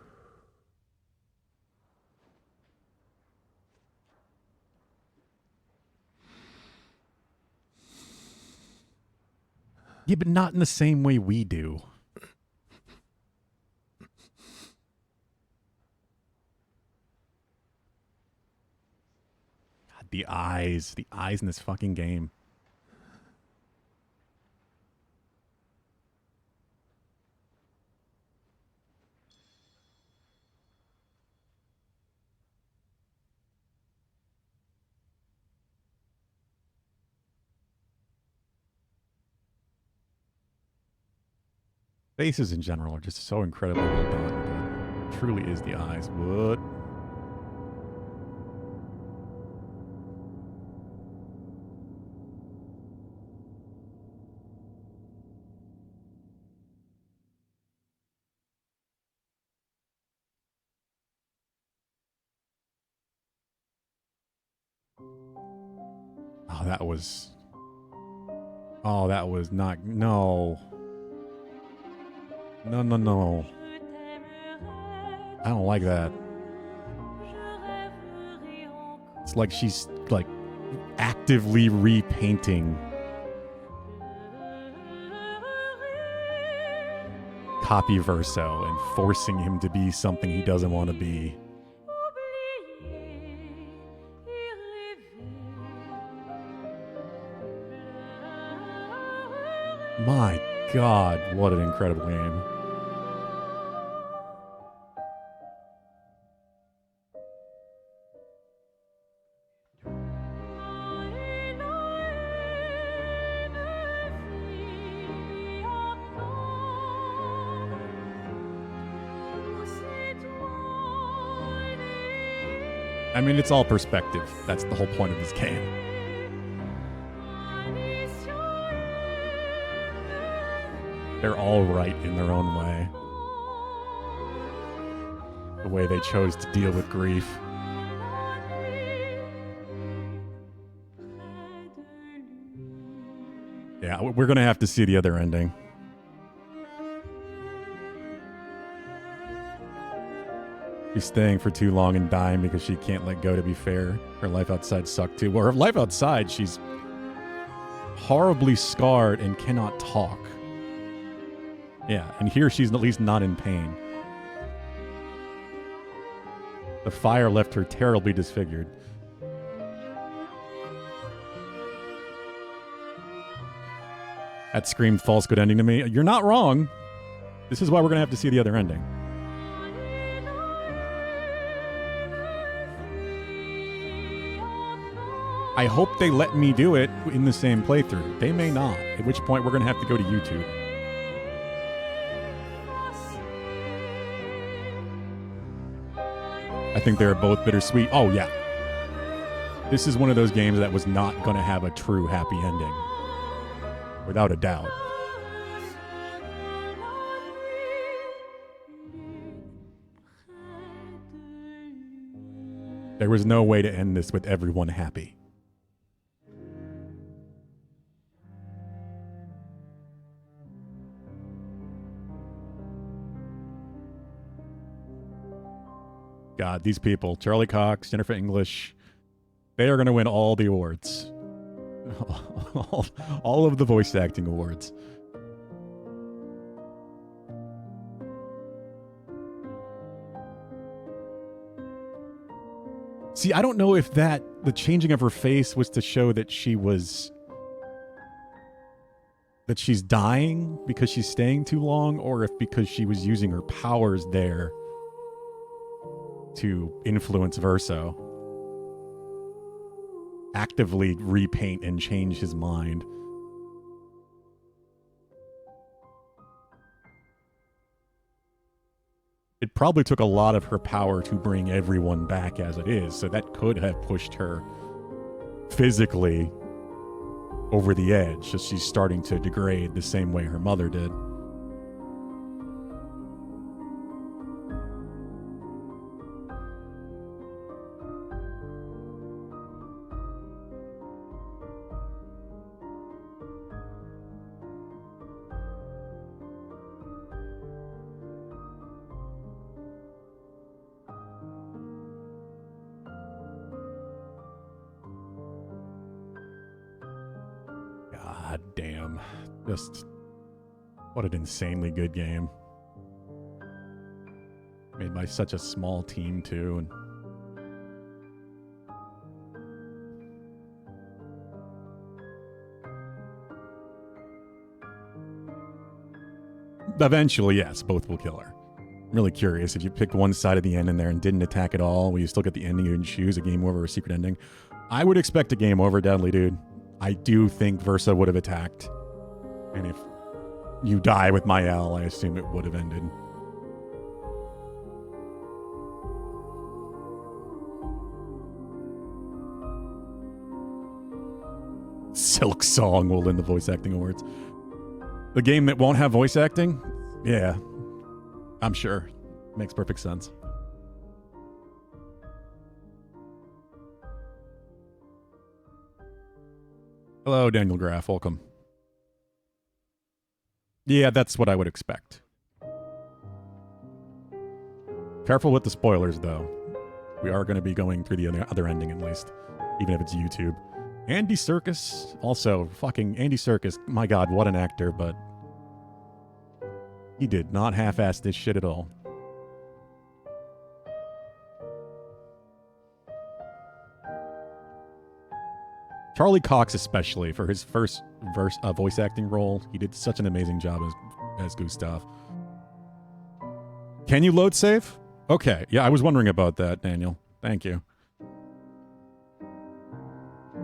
Yeah, but not in the same way we do. God, the eyes in this fucking game. Faces in general are just so incredibly well done, but truly is the eyes. What? Oh, that was... Oh, that was not... No. No. I don't like that. It's like she's, like, actively repainting Copy Verso and forcing him to be something he doesn't want to be. My God, what an incredible game. I mean, it's all perspective. That's the whole point of this game. They're all right in their own way. The way they chose to deal with grief. Yeah, we're going to have to see the other ending. She's staying for too long and dying because she can't let go, to be fair. Her life outside sucked too. Well, her life outside, she's horribly scarred and cannot talk. Yeah, and here she's at least not in pain. The fire left her terribly disfigured. That screamed false good ending to me. You're not wrong. This is why we're going to have to see the other ending. I hope they let me do it in the same playthrough. They may not, at which point we're going to have to go to YouTube. I think they're both bittersweet. Oh, yeah. This is one of those games that was not going to have a true happy ending. Without a doubt. There was no way to end this with everyone happy. God, these people, Charlie Cox, Jennifer English, they are going to win all the awards. all of the voice acting awards. See, I don't know if the changing of her face was to show that she was that she's dying because she's staying too long, or if because she was using her powers there to influence Verso, actively repaint and change his mind. It probably took a lot of her power to bring everyone back as it is, so that could have pushed her physically over the edge, just she's starting to degrade the same way her mother did. God damn. Just what an insanely good game. Made by such a small team too, and eventually, yes, both will kill her. I'm really curious if you picked one side of the end in there and didn't attack at all, will you still get the ending you didn't choose, a game over or a secret ending? I would expect a game over, Deadly Dude. I do think Versa would have attacked. And if you die with Mael, I assume it would have ended. Silk Song will win the voice acting awards. The game that won't have voice acting? Yeah, I'm sure. Makes perfect sense. Hello, Daniel Graff. Welcome. Yeah, that's what I would expect. Careful with the spoilers, though. We are going to be going through the other ending, at least. Even if it's YouTube. Andy Serkis. Also, fucking Andy Serkis. My god, what an actor, but... he did not half-ass this shit at all. Charlie Cox, especially, for his first voice acting role, he did such an amazing job as Gustav. Can you load save? Okay, yeah, I was wondering about that, Daniel. Thank you.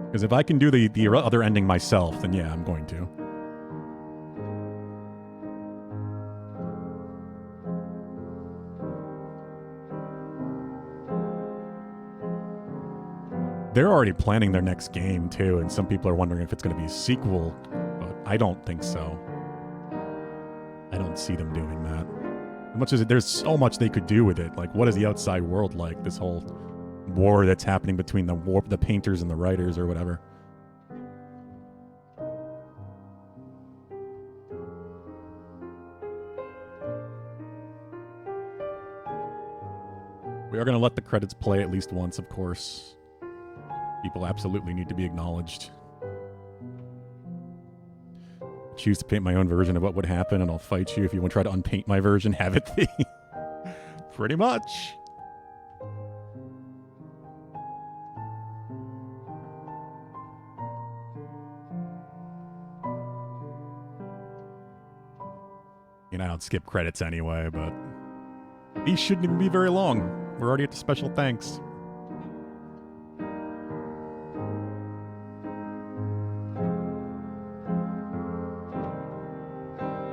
Because if I can do the other ending myself, then yeah, I'm going to. They're already planning their next game, too, and some people are wondering if it's going to be a sequel, but I don't think so. I don't see them doing that. As much as there's so much they could do with it. Like, what is the outside world like? This whole war that's happening between the painters and the writers or whatever. We are going to let the credits play at least once, of course. People absolutely need to be acknowledged. Choose to paint my own version of what would happen, and I'll fight you if you want to try to unpaint my version. Have it be. Pretty much. You know, I don't skip credits anyway, but these shouldn't even be very long. We're already at the special thanks.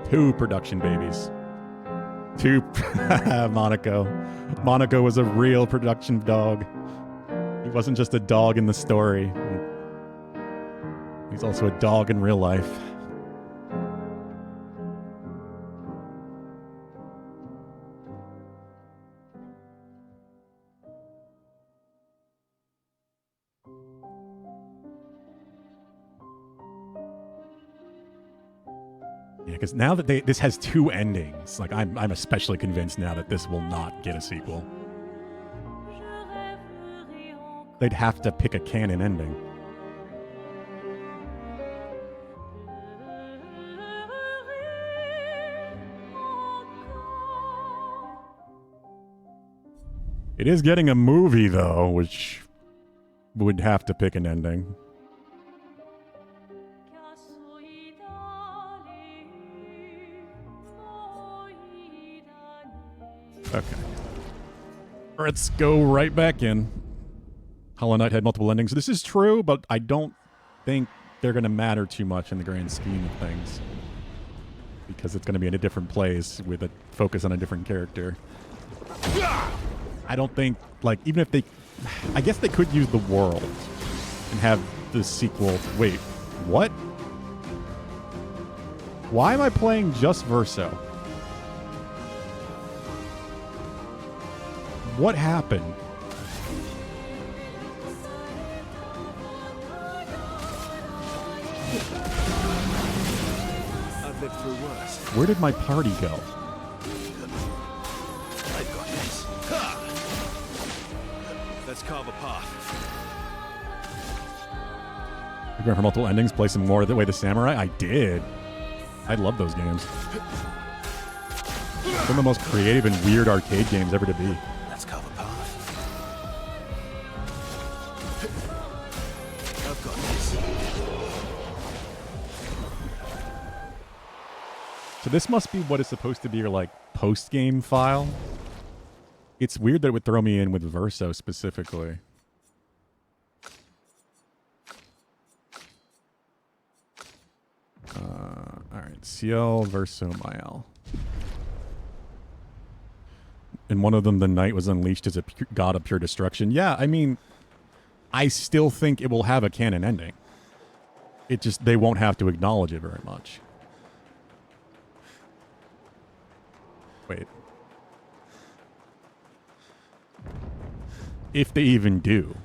Two production babies. Two. Monaco. Monaco was a real production dog. He wasn't just a dog in the story. He's also a dog in real life. Because now that this has two endings, like I'm especially convinced now that this will not get a sequel. They'd have to pick a canon ending. It is getting a movie though, which would have to pick an ending. Okay. Let's go right back in. Hollow Knight had multiple endings. This is true, but I don't think they're going to matter too much in the grand scheme of things. Because it's going to be in a different place with a focus on a different character. I don't think, like, even if they... I guess they could use the world and have the sequel... Wait, what? Why am I playing just Verso? What happened? I've lived through worse. Where did my party go? I've got this. Ha! Let's carve a path. You're going for multiple endings, play some more The Way the Samurai? I did. I love those games. Some of the most creative and weird arcade games ever to be. Let's carve a path. I've got this. So this must be what is supposed to be your, like, post-game file. It's weird that it would throw me in with Verso specifically. Alright, CL, Verso, Mael. And one of them, the Knight, was unleashed as a god of pure destruction. Yeah, I mean, I still think it will have a canon ending. It just, they won't have to acknowledge it very much. Wait. If they even do,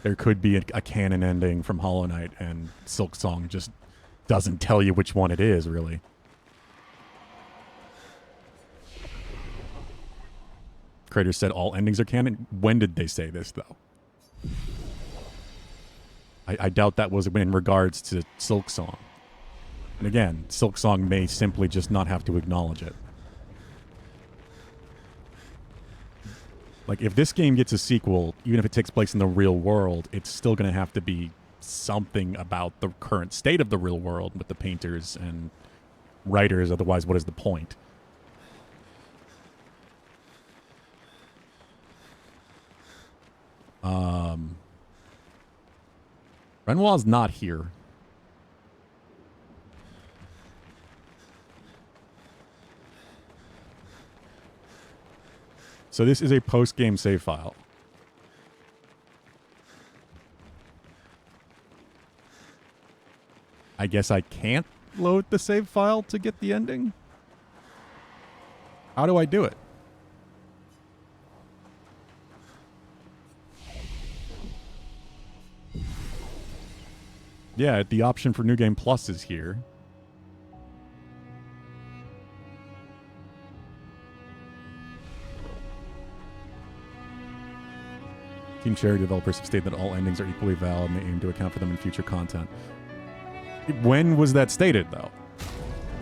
there could be a canon ending from Hollow Knight, and Silk Song just doesn't tell you which one it is, really. Creator said all endings are canon. When did they say this, though? I doubt that was in regards to Silk Song. And again, Silk Song may simply just not have to acknowledge it. Like, if this game gets a sequel, even if it takes place in the real world, it's still going to have to be something about the current state of the real world with the painters and writers. Otherwise, what is the point? Renoir's not here. So this is a post-game save file. I guess I can't load the save file to get the ending? How do I do it? Yeah, the option for New Game Plus is here. Team Cherry developers have stated that all endings are equally valid and they aim to account for them in future content. When was that stated, though?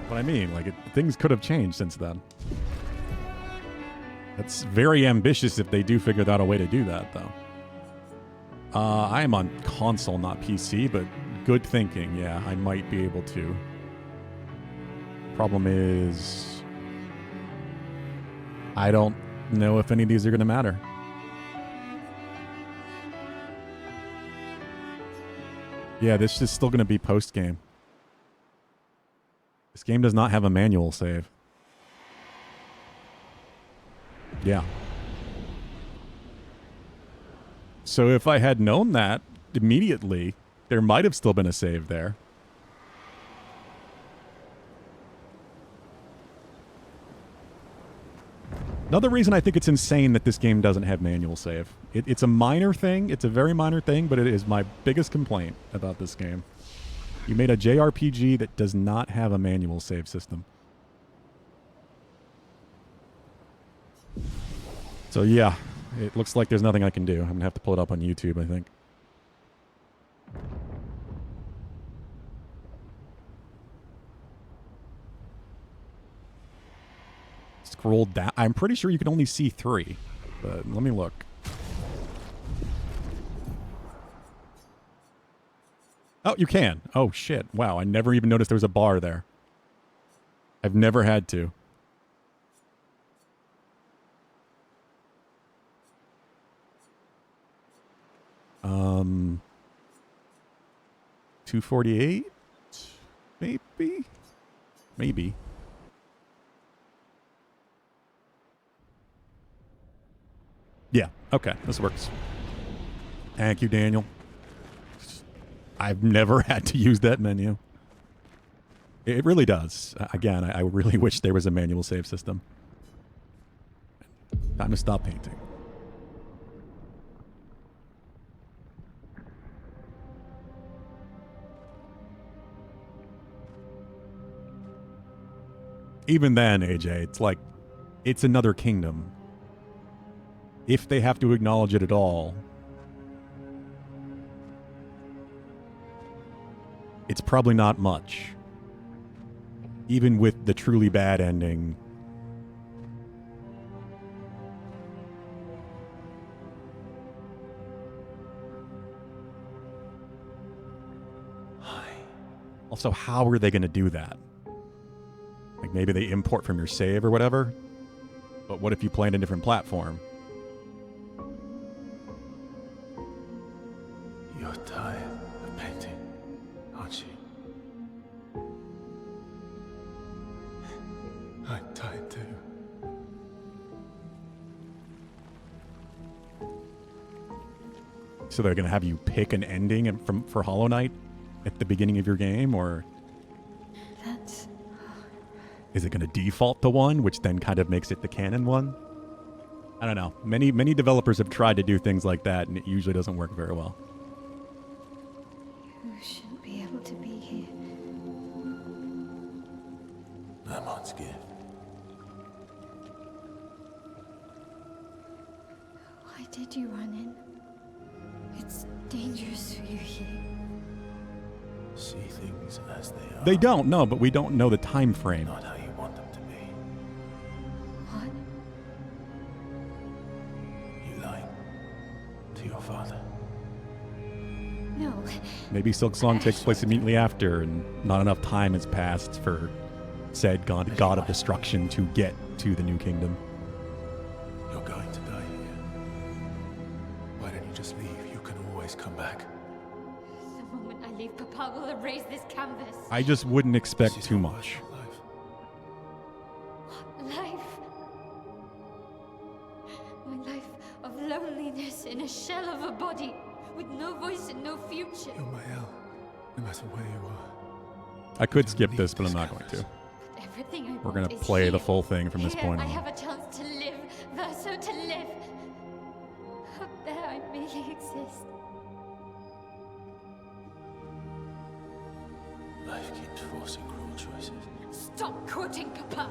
What I mean, like, things could have changed since then. That's very ambitious if they do figure out a way to do that, though. I am on console, not PC, but good thinking. Yeah, I might be able to. Problem is, I don't know if any of these are going to matter. Yeah, this is still going to be post-game. This game does not have a manual save. Yeah. So if I had known that immediately, there might have still been a save there. Another reason I think it's insane that this game doesn't have manual save. It's a minor thing. It's a very minor thing, but it is my biggest complaint about this game. You made a JRPG that does not have a manual save system. So yeah, it looks like there's nothing I can do. I'm going to have to pull it up on YouTube, I think. Scroll down. I'm pretty sure you can only see 3, but let me look. Oh, you can. Oh, shit. Wow, I never even noticed there was a bar there. I've never had to. 248? Maybe. Yeah, okay, this works. Thank you, Daniel. I've never had to use that menu. It really does. Again, I really wish there was a manual save system. Time to stop painting. Even then, AJ, it's like, it's another kingdom. If they have to acknowledge it at all, it's probably not much. Even with the truly bad ending. Also, how are they going to do that? Like, maybe they import from your save or whatever? But what if you play on a different platform? You're tired of painting, aren't you? I'm tired too. So they're going to have you pick an ending for Hollow Knight at the beginning of your game, or That's... is it going to default to one, which then kind of makes it the canon one? I don't know. Many developers have tried to do things like that, and it usually doesn't work very well. You shouldn't be able to be here. I'm not scared. Why did you run in? It's dangerous for you here. See things as they are. They don't, no, but we don't know the time frame. Not how you want them to be. What? You lied to your father. No. Maybe Silksong takes place immediately after, and not enough time has passed for said god of destruction to get to the new kingdom. You're going to die here. Why don't you just leave? You can always come back. The moment I leave, Papa will erase this canvas. I just wouldn't expect This is too your much. personal life. Life. My life of loneliness in a shell of a body, with no voice and no future. You're my El, no matter where you are. I could skip this, but I'm not going to. But everything I We're want going to is play here. the full thing from this Here point I on. have a chance to live, Verso to live. Up there I merely exist. Life keeps forcing cruel choices. Stop quoting Papa.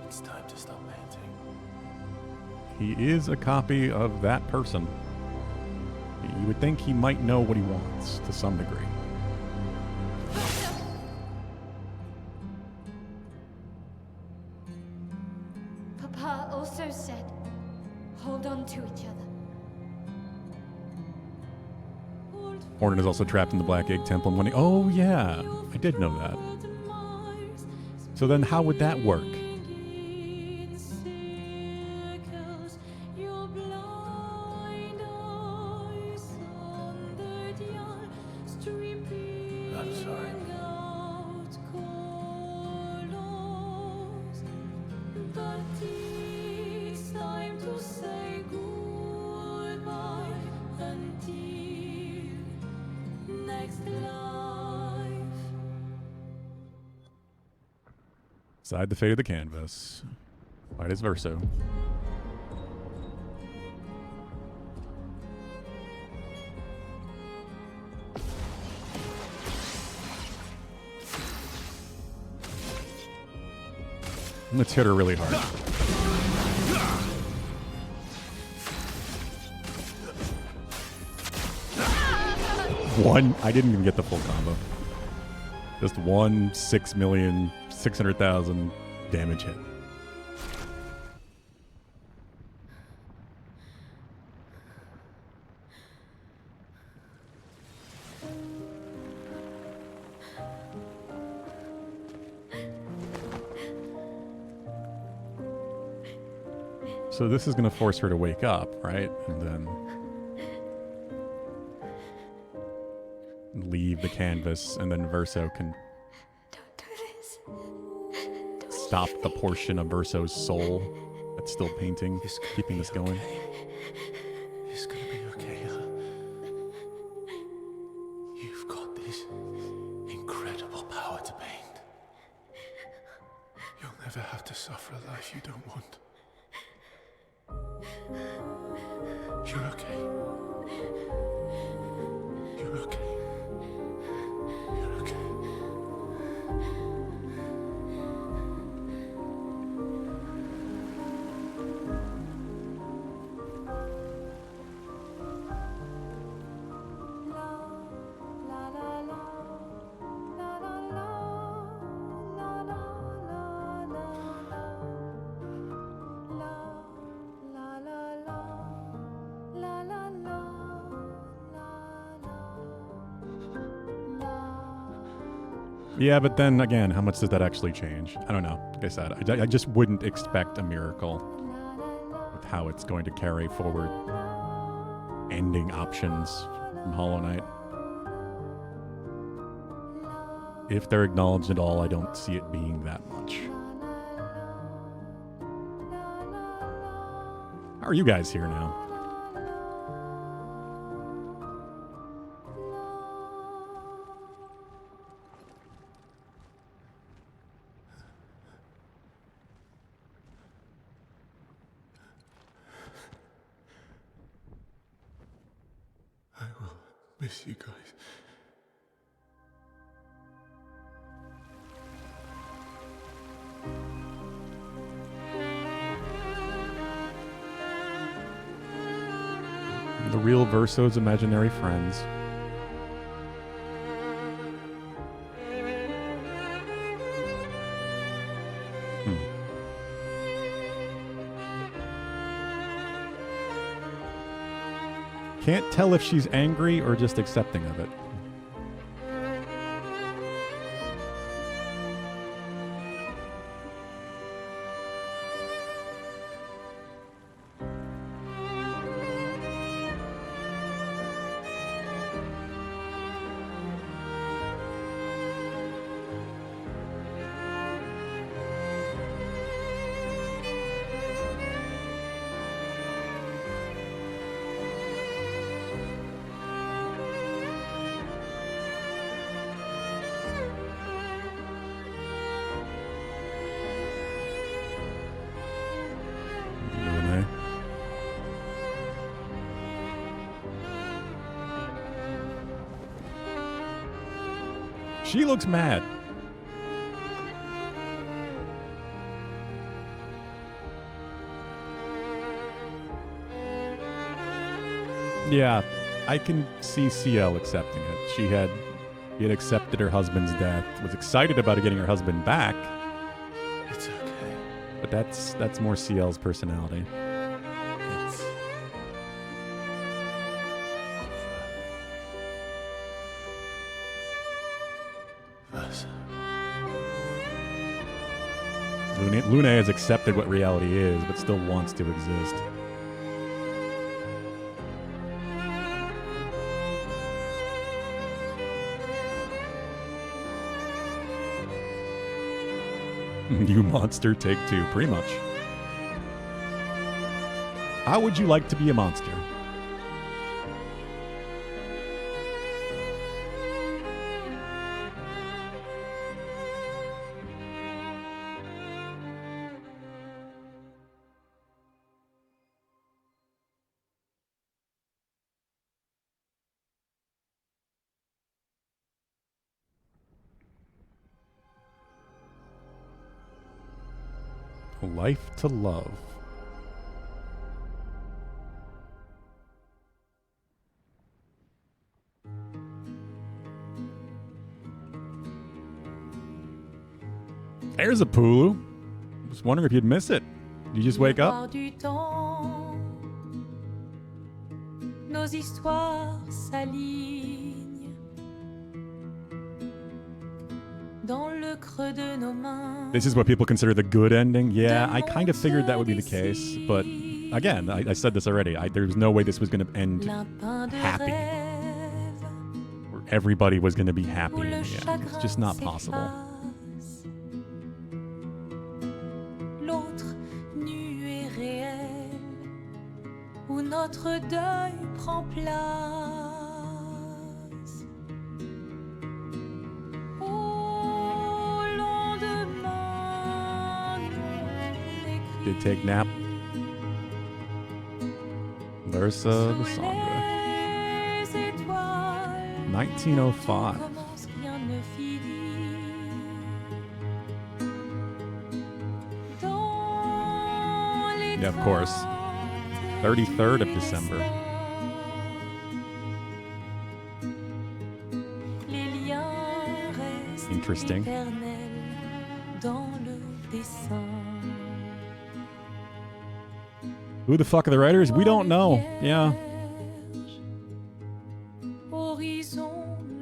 It's time to stop painting. He is a copy of that person. You would think he might know what he wants to some degree. Papa also said, hold on to each other. Hornet is also trapped in the Black Egg Temple. And oh yeah, I did know that. So then how would that work? I'm sorry. Decide the fate of the canvas. Fight as Verso. Let's hit her really hard. One, I didn't even get the full combo. Just 1,600,000 damage hit. So this is going to force her to wake up, right? And then leave the canvas, and then Verso can Don't do this. Don't stop the portion of Verso's soul that's still painting, It's gonna keeping be this going. okay. It's gonna be okay, huh? You've got this incredible power to paint. You'll never have to suffer a life you don't want. You're okay. You're okay. You're okay. Yeah, but then again, how much does that actually change? I don't know. Like I said, I just wouldn't expect a miracle with how it's going to carry forward ending options from Hollow Knight. If they're acknowledged at all, I don't see it being that much. How are you guys here now? I will miss you guys. The real Verso's imaginary friends. Can't tell if she's angry or just accepting of it. Renee. She looks mad. Yeah, I can see CL accepting it. He had accepted her husband's death, was excited about getting her husband back, It's okay. but that's more CL's personality. It's Versa. Lune has accepted what reality is, but still wants to exist. You monster, take two, pretty much. How would you like to be a monster? Life to love. There's a Pulu. Just wondering if you'd miss it. You just wake up? Du temps, nos histoires s'alignent dans le creux de nos mains. This is what people consider the good ending. Yeah, I kind of figured that would be the case, but again, I said this already. There was no way this was going to end Lapin de happy. rêve, Where everybody was going to be happy où in le the end. chagrin It's just not possible. s'efface. L'autre nu et réel, où notre deuil prend place. Au lendemain, nous Did take nap. Versa sous Cassandra. les étoiles, 1905. commence, rien ne finit. Dans les Yeah, of course. 33rd of December. Les liens restent Interesting. éternels dans le dessin. Who the fuck are the writers? We don't know. Yeah. Horizon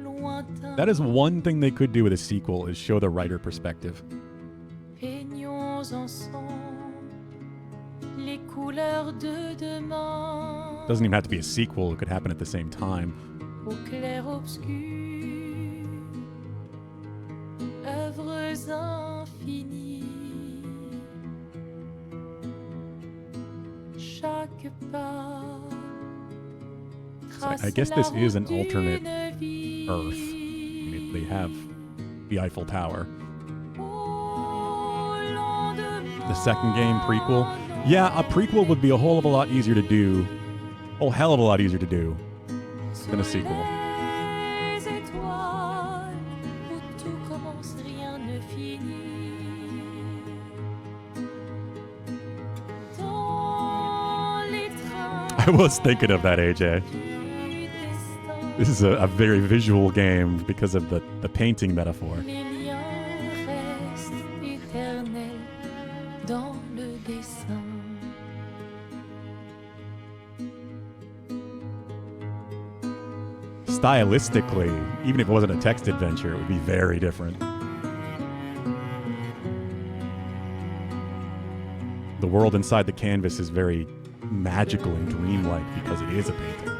lointain, That is one thing they could do with a sequel is show the writer perspective. peignons ensemble les couleurs de demain. Doesn't even have to be a sequel. It could happen at the same time. Au clair obscur, œuvres infinies. Chaque pas. So I guess this is an alternate Earth. I mean, they have the Eiffel Tower. The second game prequel. Yeah, a prequel would be a whole of a lot easier to do. Oh, hell of a lot easier to do than a sequel. Les étoiles, où tout commence, rien ne finit. Dans les trains I was thinking of that, AJ. du destin, This is a very visual game because of the painting metaphor. les liens restent éternels dans le dessin. Stylistically, even if it wasn't a text adventure, it would be very different. The world inside the canvas is very magical and dreamlike because it is a painting.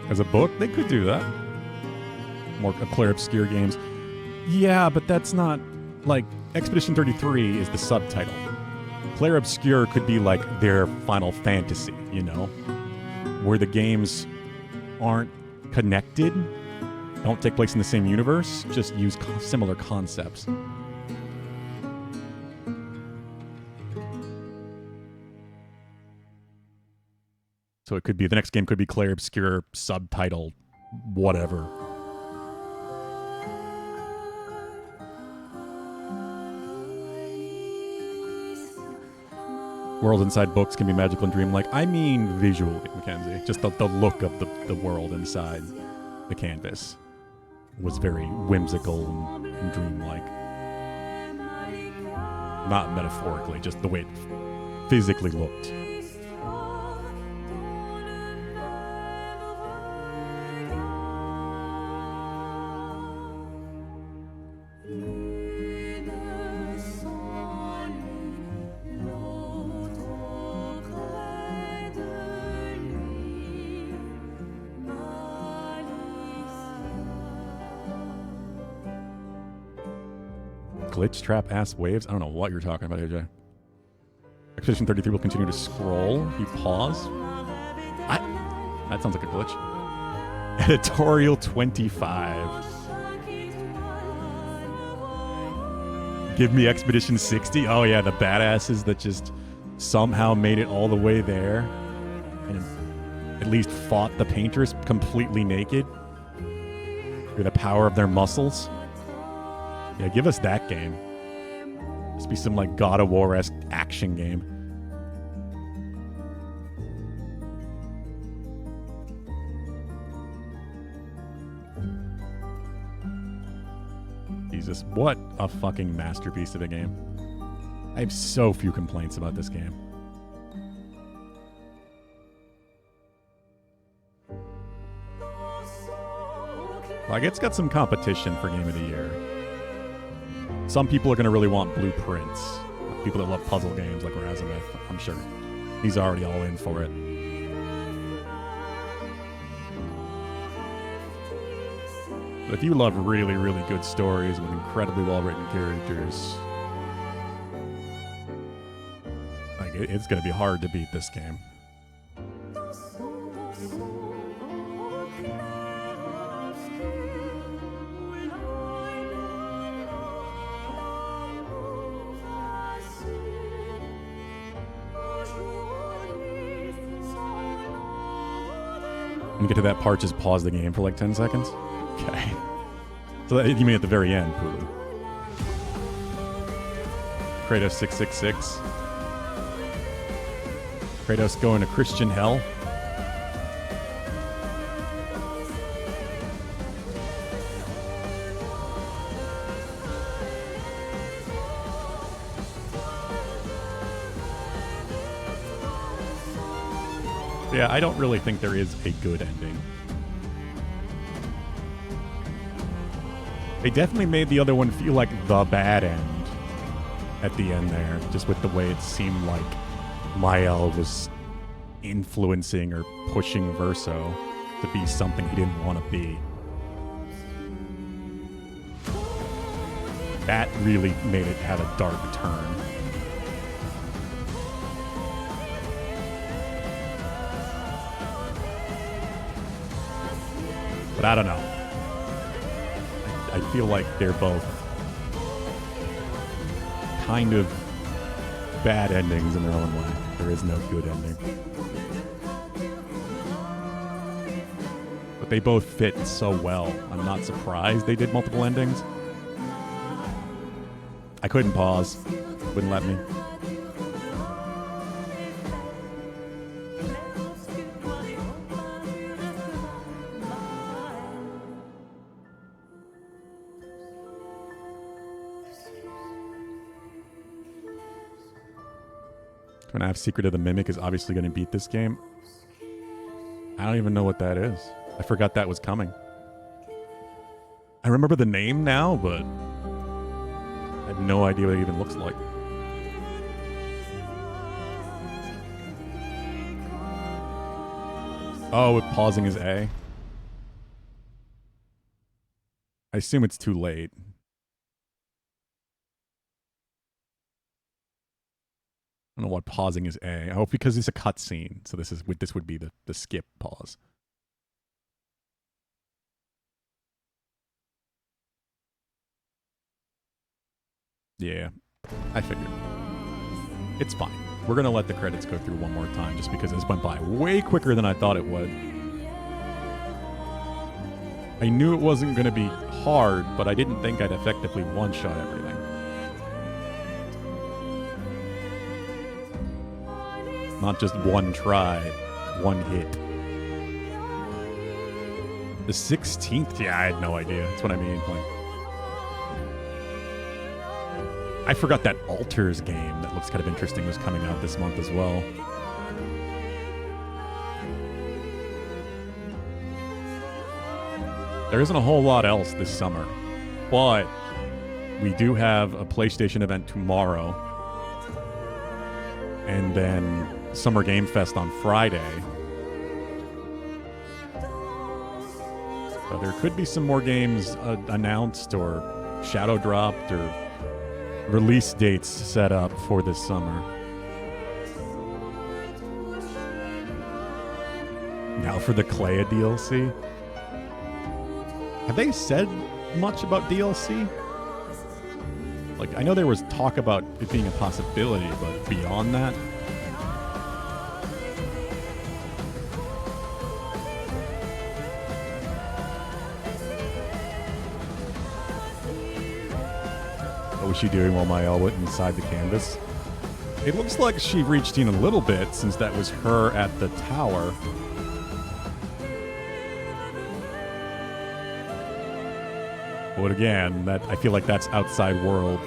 As a book, they could do that. More Clair Obscur games. Yeah, but that's not like Expedition 33 is the subtitle. Clair Obscur could be like their Final Fantasy, you know, where the games aren't connected, don't take place in the same universe, just use similar concepts. So it could be the next game could be Clair Obscur subtitle, whatever. World inside books can be magical and dreamlike. I mean visually, Mackenzie. Just the look of the world inside the canvas was very whimsical and dreamlike. Not metaphorically, just the way it physically looked. Glitch trap ass waves? I don't know what you're talking about, AJ. Expedition 33 will continue to scroll. If you pause. That sounds like a glitch. Editorial 25. Give me Expedition 60. Oh yeah, the badasses that just somehow made it all the way there and at least fought the painters completely naked through the power of their muscles. Yeah, give us that game. Must be some like God of War-esque action game. Jesus, what a fucking masterpiece of a game. I have so few complaints about this game. Like, it's got some competition for Game of the Year. Some people are going to really want blueprints. People that love puzzle games like Razumith, I'm sure. He's already all in for it. But if you love really, really good stories with incredibly well-written characters, like, it's going to be hard to beat this game. When you get to that part, just pause the game for like 10 seconds. Okay. So that, you mean at the very end, Pulu. Kratos 666. Kratos going to Christian hell. Yeah, I don't really think there is a good ending. They definitely made the other one feel like the bad end at the end there, just with the way it seemed like Mael was influencing or pushing Verso to be something he didn't want to be. That really made it have a dark turn. But I don't know. I feel like they're both kind of bad endings in their own way. There is no good ending. But they both fit so well. I'm not surprised they did multiple endings. I couldn't pause. Wouldn't let me. When I have Secret of the Mimic is obviously going to beat this game. I don't even know what that is. I forgot that was coming. I remember the name now, but I have no idea what it even looks like. Oh, with pausing is A. I assume it's too late. I don't know what pausing is A. I hope because it's a cutscene, so this would be the skip pause. Yeah, I figured. It's fine. We're gonna let the credits go through one more time just because this went by way quicker than I thought it would. I knew it wasn't gonna be hard, but I didn't think I'd effectively one-shot everything. Not just one try, one hit. The 16th? Yeah, I had no idea. That's what I mean. Like, I forgot that Alters game that looks kind of interesting was coming out this month as well. There isn't a whole lot else this summer, but we do have a PlayStation event tomorrow, and then Summer Game Fest on Friday. So there could be some more games announced or shadow dropped or release dates set up for this summer. Now for the Clair DLC. Have they said much about DLC? Like, I know there was talk about it being a possibility, but beyond that? was she doing while Mael went inside the canvas? It looks like she reached in a little bit since that was her at the tower. But again, that I feel like that's outside world,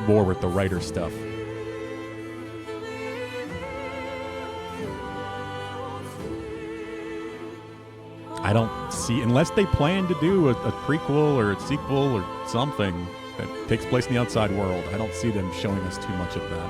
more with the writer stuff. I don't see, unless they plan to do a prequel or a sequel or something that takes place in the outside world, I don't see them showing us too much of that.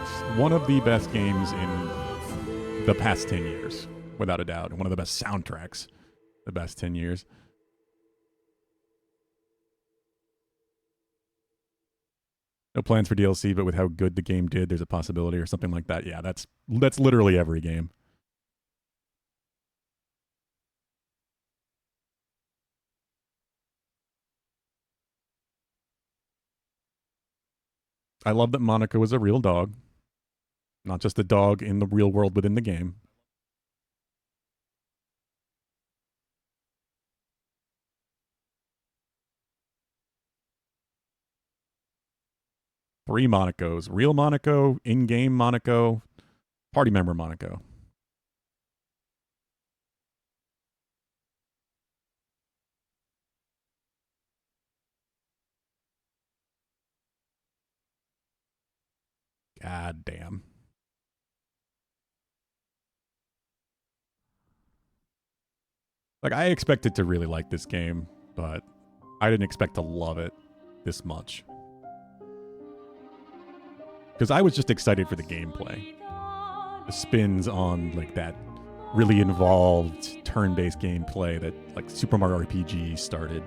It's one of the best games in the past 10 years, without a doubt, and one of the best soundtracks the past 10 years. No plans for DLC, but with how good the game did, there's a possibility or something like that. Yeah, that's literally every game. I love that Monica was a real dog, not just a dog in the real world within the game. Three Monacos. Real Monaco, in-game Monaco, party member Monaco. God damn. Like, I expected to really like this game, but I didn't expect to love it this much. Because I was just excited for the gameplay. The spins on, like, that really involved turn-based gameplay that, like, Super Mario RPG started.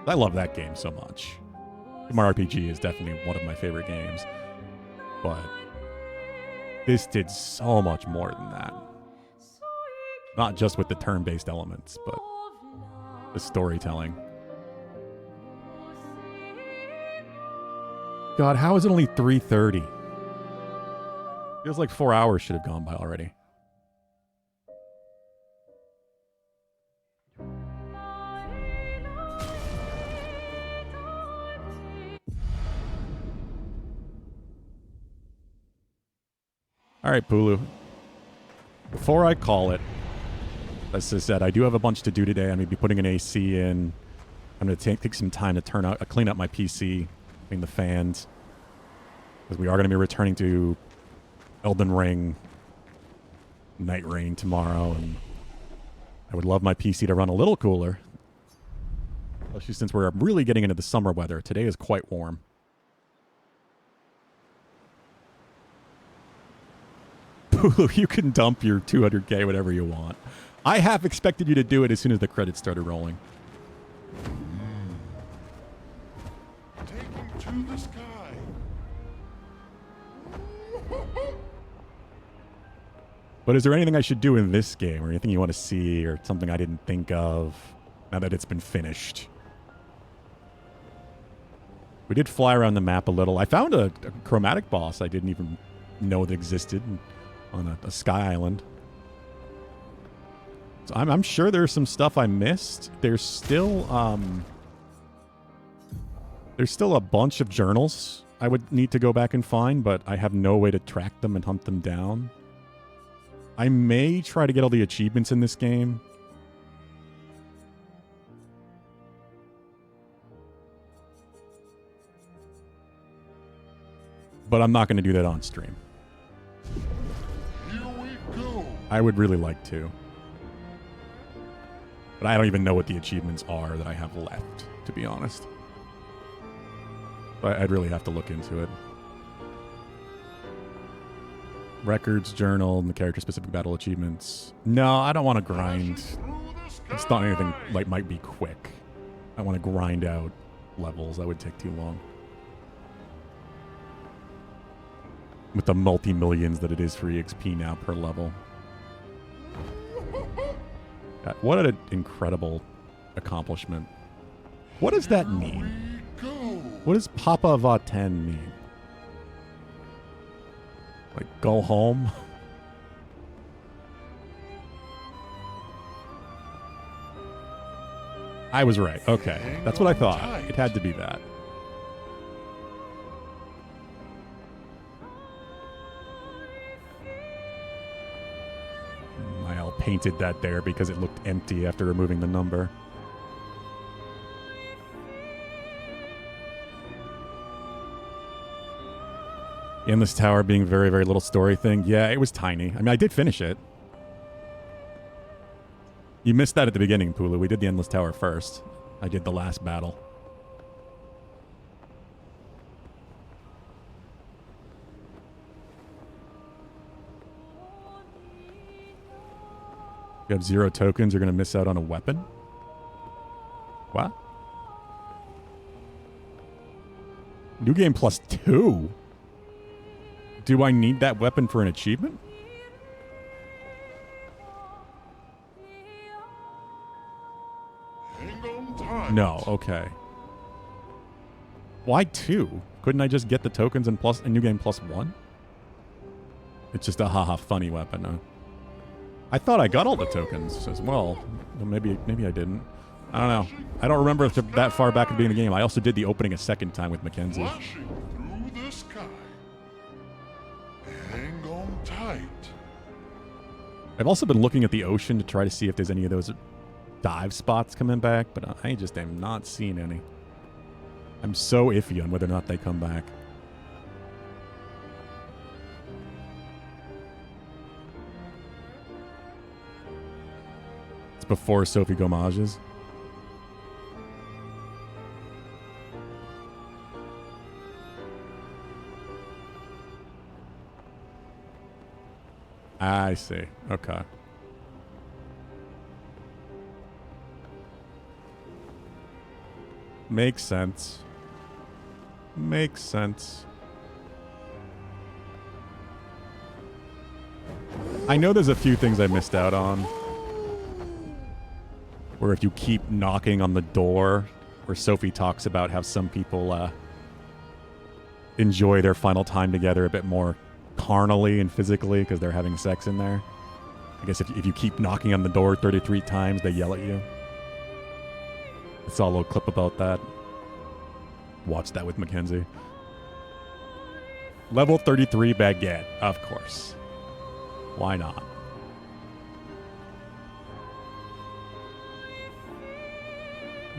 I love that game so much. Super Mario RPG is definitely one of my favorite games. But this did so much more than that. Not just with the turn-based elements, but the storytelling. God, how is it only 3:30? Feels like 4 hours should have gone by already. All right, Pulu. Before I call it, as I said, I do have a bunch to do today. I'm going to be putting an AC in. I'm going to take some time to clean up my PC, clean the fans, because we are going to be returning to Elden Ring, Night Rain tomorrow, and I would love my PC to run a little cooler, especially since we're really getting into the summer weather. Today is quite warm. Pulu, you can dump your 200K whatever you want. I half expected you to do it as soon as the credits started rolling. Taking to the sky. But is there anything I should do in this game, or anything you want to see, or something I didn't think of now that it's been finished? We did fly around the map a little. I found a chromatic boss I didn't even know that existed on a sky island. So I'm sure there's some stuff I missed. There's still a bunch of journals I would need to go back and find, but I have no way to track them and hunt them down. I may try to get all the achievements in this game. But I'm not going to do that on stream. Here we go. I would really like to. But I don't even know what the achievements are that I have left, to be honest. But I'd really have to look into it. Records, journal, and the character-specific battle achievements. No, I don't want to grind. It's not anything like might be quick. I want to grind out levels. That would take too long. With the multi-millions that it is for EXP now per level. God, what an incredible accomplishment. What does that mean? What does Papa Va 10 mean? Like, go home. I was right. Okay. Hang That's what I on thought. tight. It had to be that. Niall painted that there because it looked empty after removing the number. Endless Tower being very, very little story thing. Yeah, it was tiny. I mean, I did finish it. You missed that at the beginning, Pulu. We did the Endless Tower first. I did the last battle. You have 0 tokens, you're going to miss out on a weapon? What? New game plus 2? Do I need that weapon for an achievement? Hang on tight. No, okay. Why 2? Couldn't I just get the tokens and plus a new game plus 1? It's just a haha funny weapon, huh? I thought I got all the tokens as well. Maybe I didn't. I don't know. I don't remember if that far back at the beginning of the game. I also did the opening a second time with Mackenzie. Flashing through the sky. Hang on tight. I've also been looking at the ocean to try to see if there's any of those dive spots coming back, but I just am not seeing any. I'm so iffy on whether or not they come back. It's before Sophie Gomages. I see. Okay. Makes sense. Makes sense. I know there's a few things I missed out on. Where if you keep knocking on the door, where Sophie talks about how some people enjoy their final time together a bit more carnally and physically because they're having sex in there. I guess if you keep knocking on the door 33 times, they yell at you. I saw a little clip about that. Watch that with Mackenzie. Level 33 baguette, of course. Why not?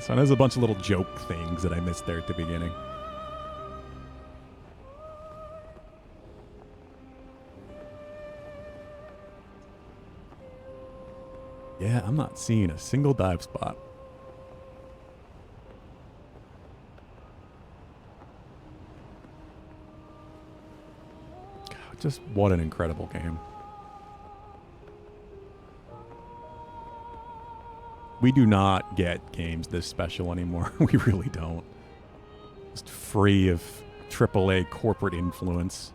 So there's a bunch of little joke things that I missed there at the beginning. Yeah, I'm not seeing a single dive spot. God, just what an incredible game. We do not get games this special anymore. We really don't. Just free of AAA corporate influence.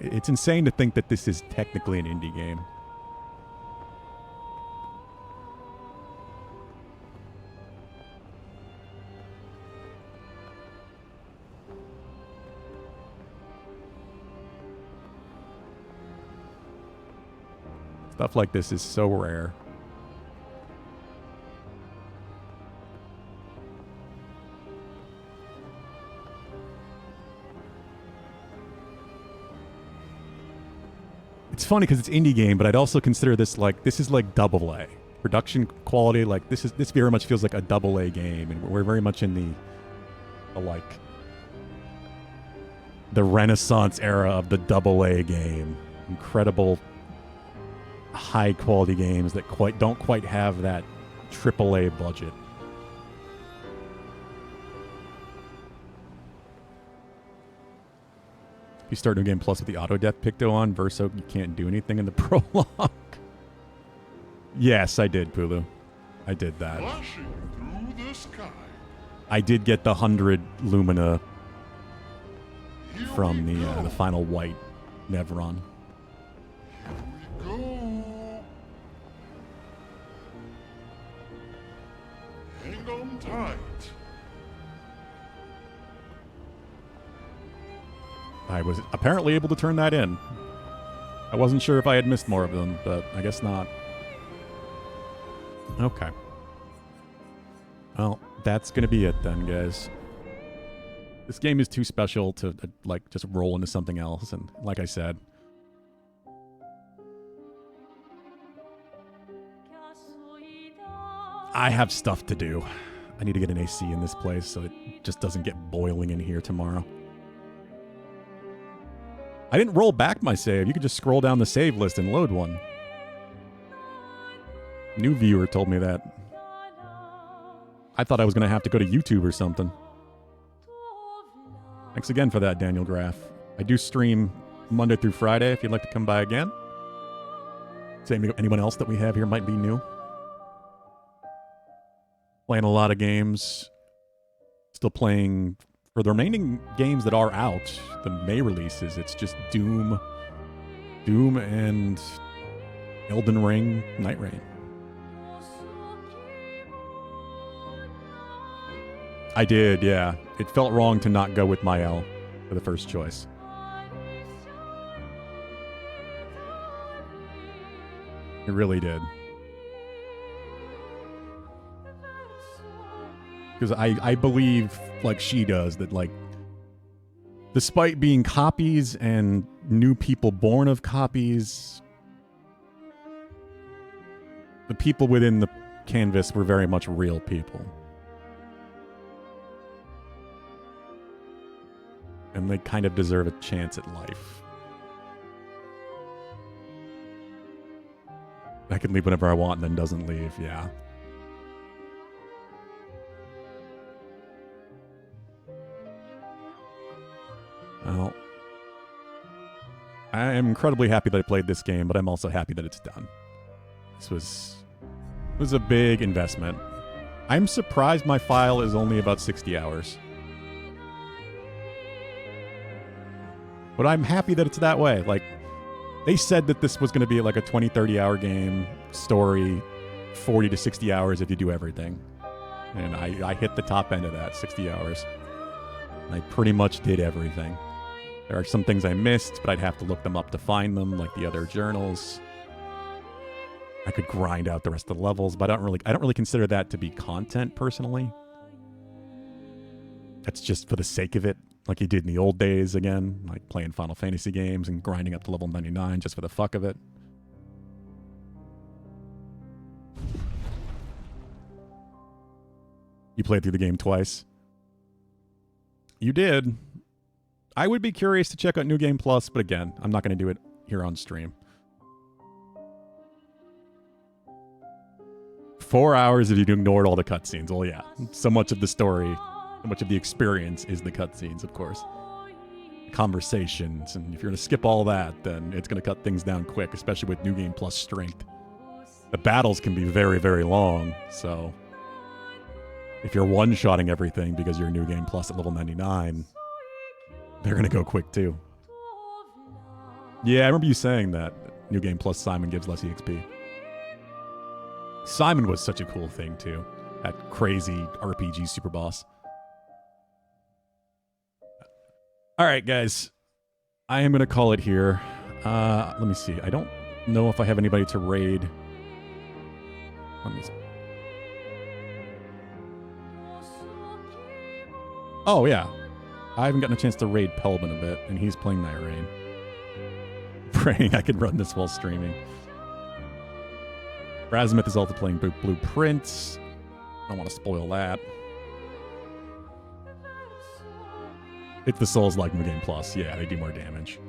It's insane to think that this is technically an indie game. Stuff like this is so rare. It's funny because it's indie game, but I'd also consider this like double A production quality. Like this very much feels like a double A game, and we're very much in the the Renaissance era of the double A game. Incredible, high quality games that don't quite have that triple A budget. You start New Game Plus with the auto death picto on, Verso, you can't do anything in the prologue. Yes, I did, Pulu. I did that. Flashing through the sky. I did get the 100 Lumina Here from we the go. final white Nevron. Here we go. Hang on tight. I was apparently able to turn that in. I wasn't sure if I had missed more of them, but I guess not. Okay. Well, that's going to be it then, guys. This game is too special to, like, just roll into something else. And like I said, I have stuff to do. I need to get an AC in this place so it just doesn't get boiling in here tomorrow. I didn't roll back my save. You could just scroll down the save list and load one. New viewer told me that. I thought I was going to have to go to YouTube or something. Thanks again for that, Daniel Graff. I do stream Monday through Friday if you'd like to come by again. Say anyone else that we have here might be new. Playing a lot of games. Still playing... For the remaining games that are out, the May releases, it's just Doom and Elden Ring, Night Rain. I did, yeah. It felt wrong to not go with Mael for the first choice. It really did. Because I believe, like she does, that, like, despite being copies and new people born of copies, the people within the canvas were very much real people. And they kind of deserve a chance at life. I can leave whenever I want and then doesn't leave, yeah. Well, I am incredibly happy that I played this game, but I'm also happy that it's done. This was a big investment. I'm surprised my file is only about 60 hours. But I'm happy that it's that way. Like, they said that this was going to be like a 20, 30 hour game, story, 40 to 60 hours if you do everything. And I hit the top end of that, 60 hours. I pretty much did everything. There are some things I missed, but I'd have to look them up to find them, like the other journals. I could grind out the rest of the levels, but I don't really consider that to be content personally. That's just for the sake of it, like you did in the old days again, like playing Final Fantasy games and grinding up to level 99 just for the fuck of it. You played through the game twice. You did. I would be curious to check out New Game Plus, but again, I'm not going to do it here on stream. 4 hours if you ignored all the cutscenes. Well, yeah. So much of the story, so much of the experience is the cutscenes, of course. Conversations, and if you're going to skip all that, then it's going to cut things down quick, especially with New Game Plus strength. The battles can be very, very long, so... If you're one-shotting everything because you're New Game Plus at level 99, they're going to go quick too. Yeah, I remember you saying that. New Game Plus Simon gives less EXP. Simon was such a cool thing too. That crazy RPG super boss. Alright, guys. I am going to call it here. Let me see. I don't know if I have anybody to raid. Let me see. Oh, yeah. I haven't gotten a chance to raid Pelbin a bit, and he's playing Night Rain. Praying I could run this while streaming. Razmith is also playing Blueprints. I don't want to spoil that. It's the Souls like New Game Plus. Yeah, they do more damage.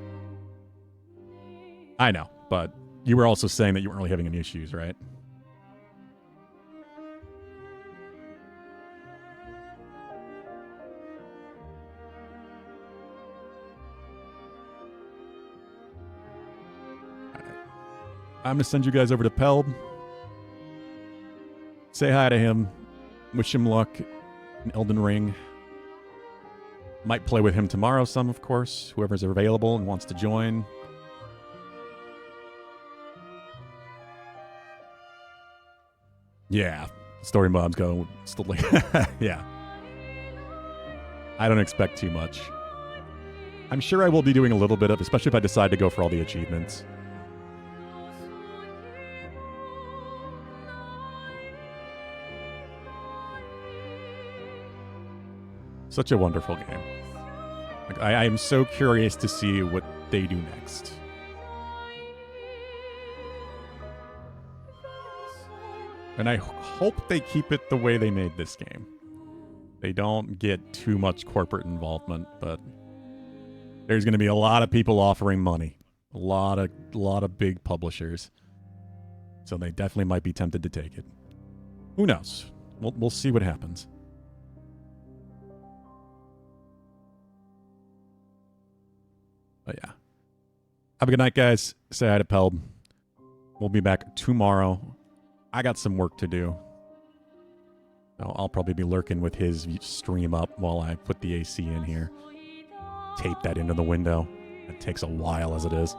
I know, but you were also saying that you weren't really having any issues, right? I'm going to send you guys over to Pelb. Say hi to him. Wish him luck in Elden Ring. Might play with him tomorrow some, of course. Whoever's available and wants to join. Yeah. Story mobs go still like... yeah. I don't expect too much. I'm sure I will be doing a little bit of, especially if I decide to go for all the achievements. Such a wonderful game. Like, I am so curious to see what they do next. And I hope they keep it the way they made this game. They don't get too much corporate involvement, but there's going to be a lot of people offering money. A lot of big publishers. So they definitely might be tempted to take it. Who knows? We'll see what happens. But yeah. Have a good night, guys. Say hi to Pelb. We'll be back tomorrow. I got some work to do. I'll probably be lurking with his stream up while I put the AC in here. Tape that into the window. It takes a while as it is.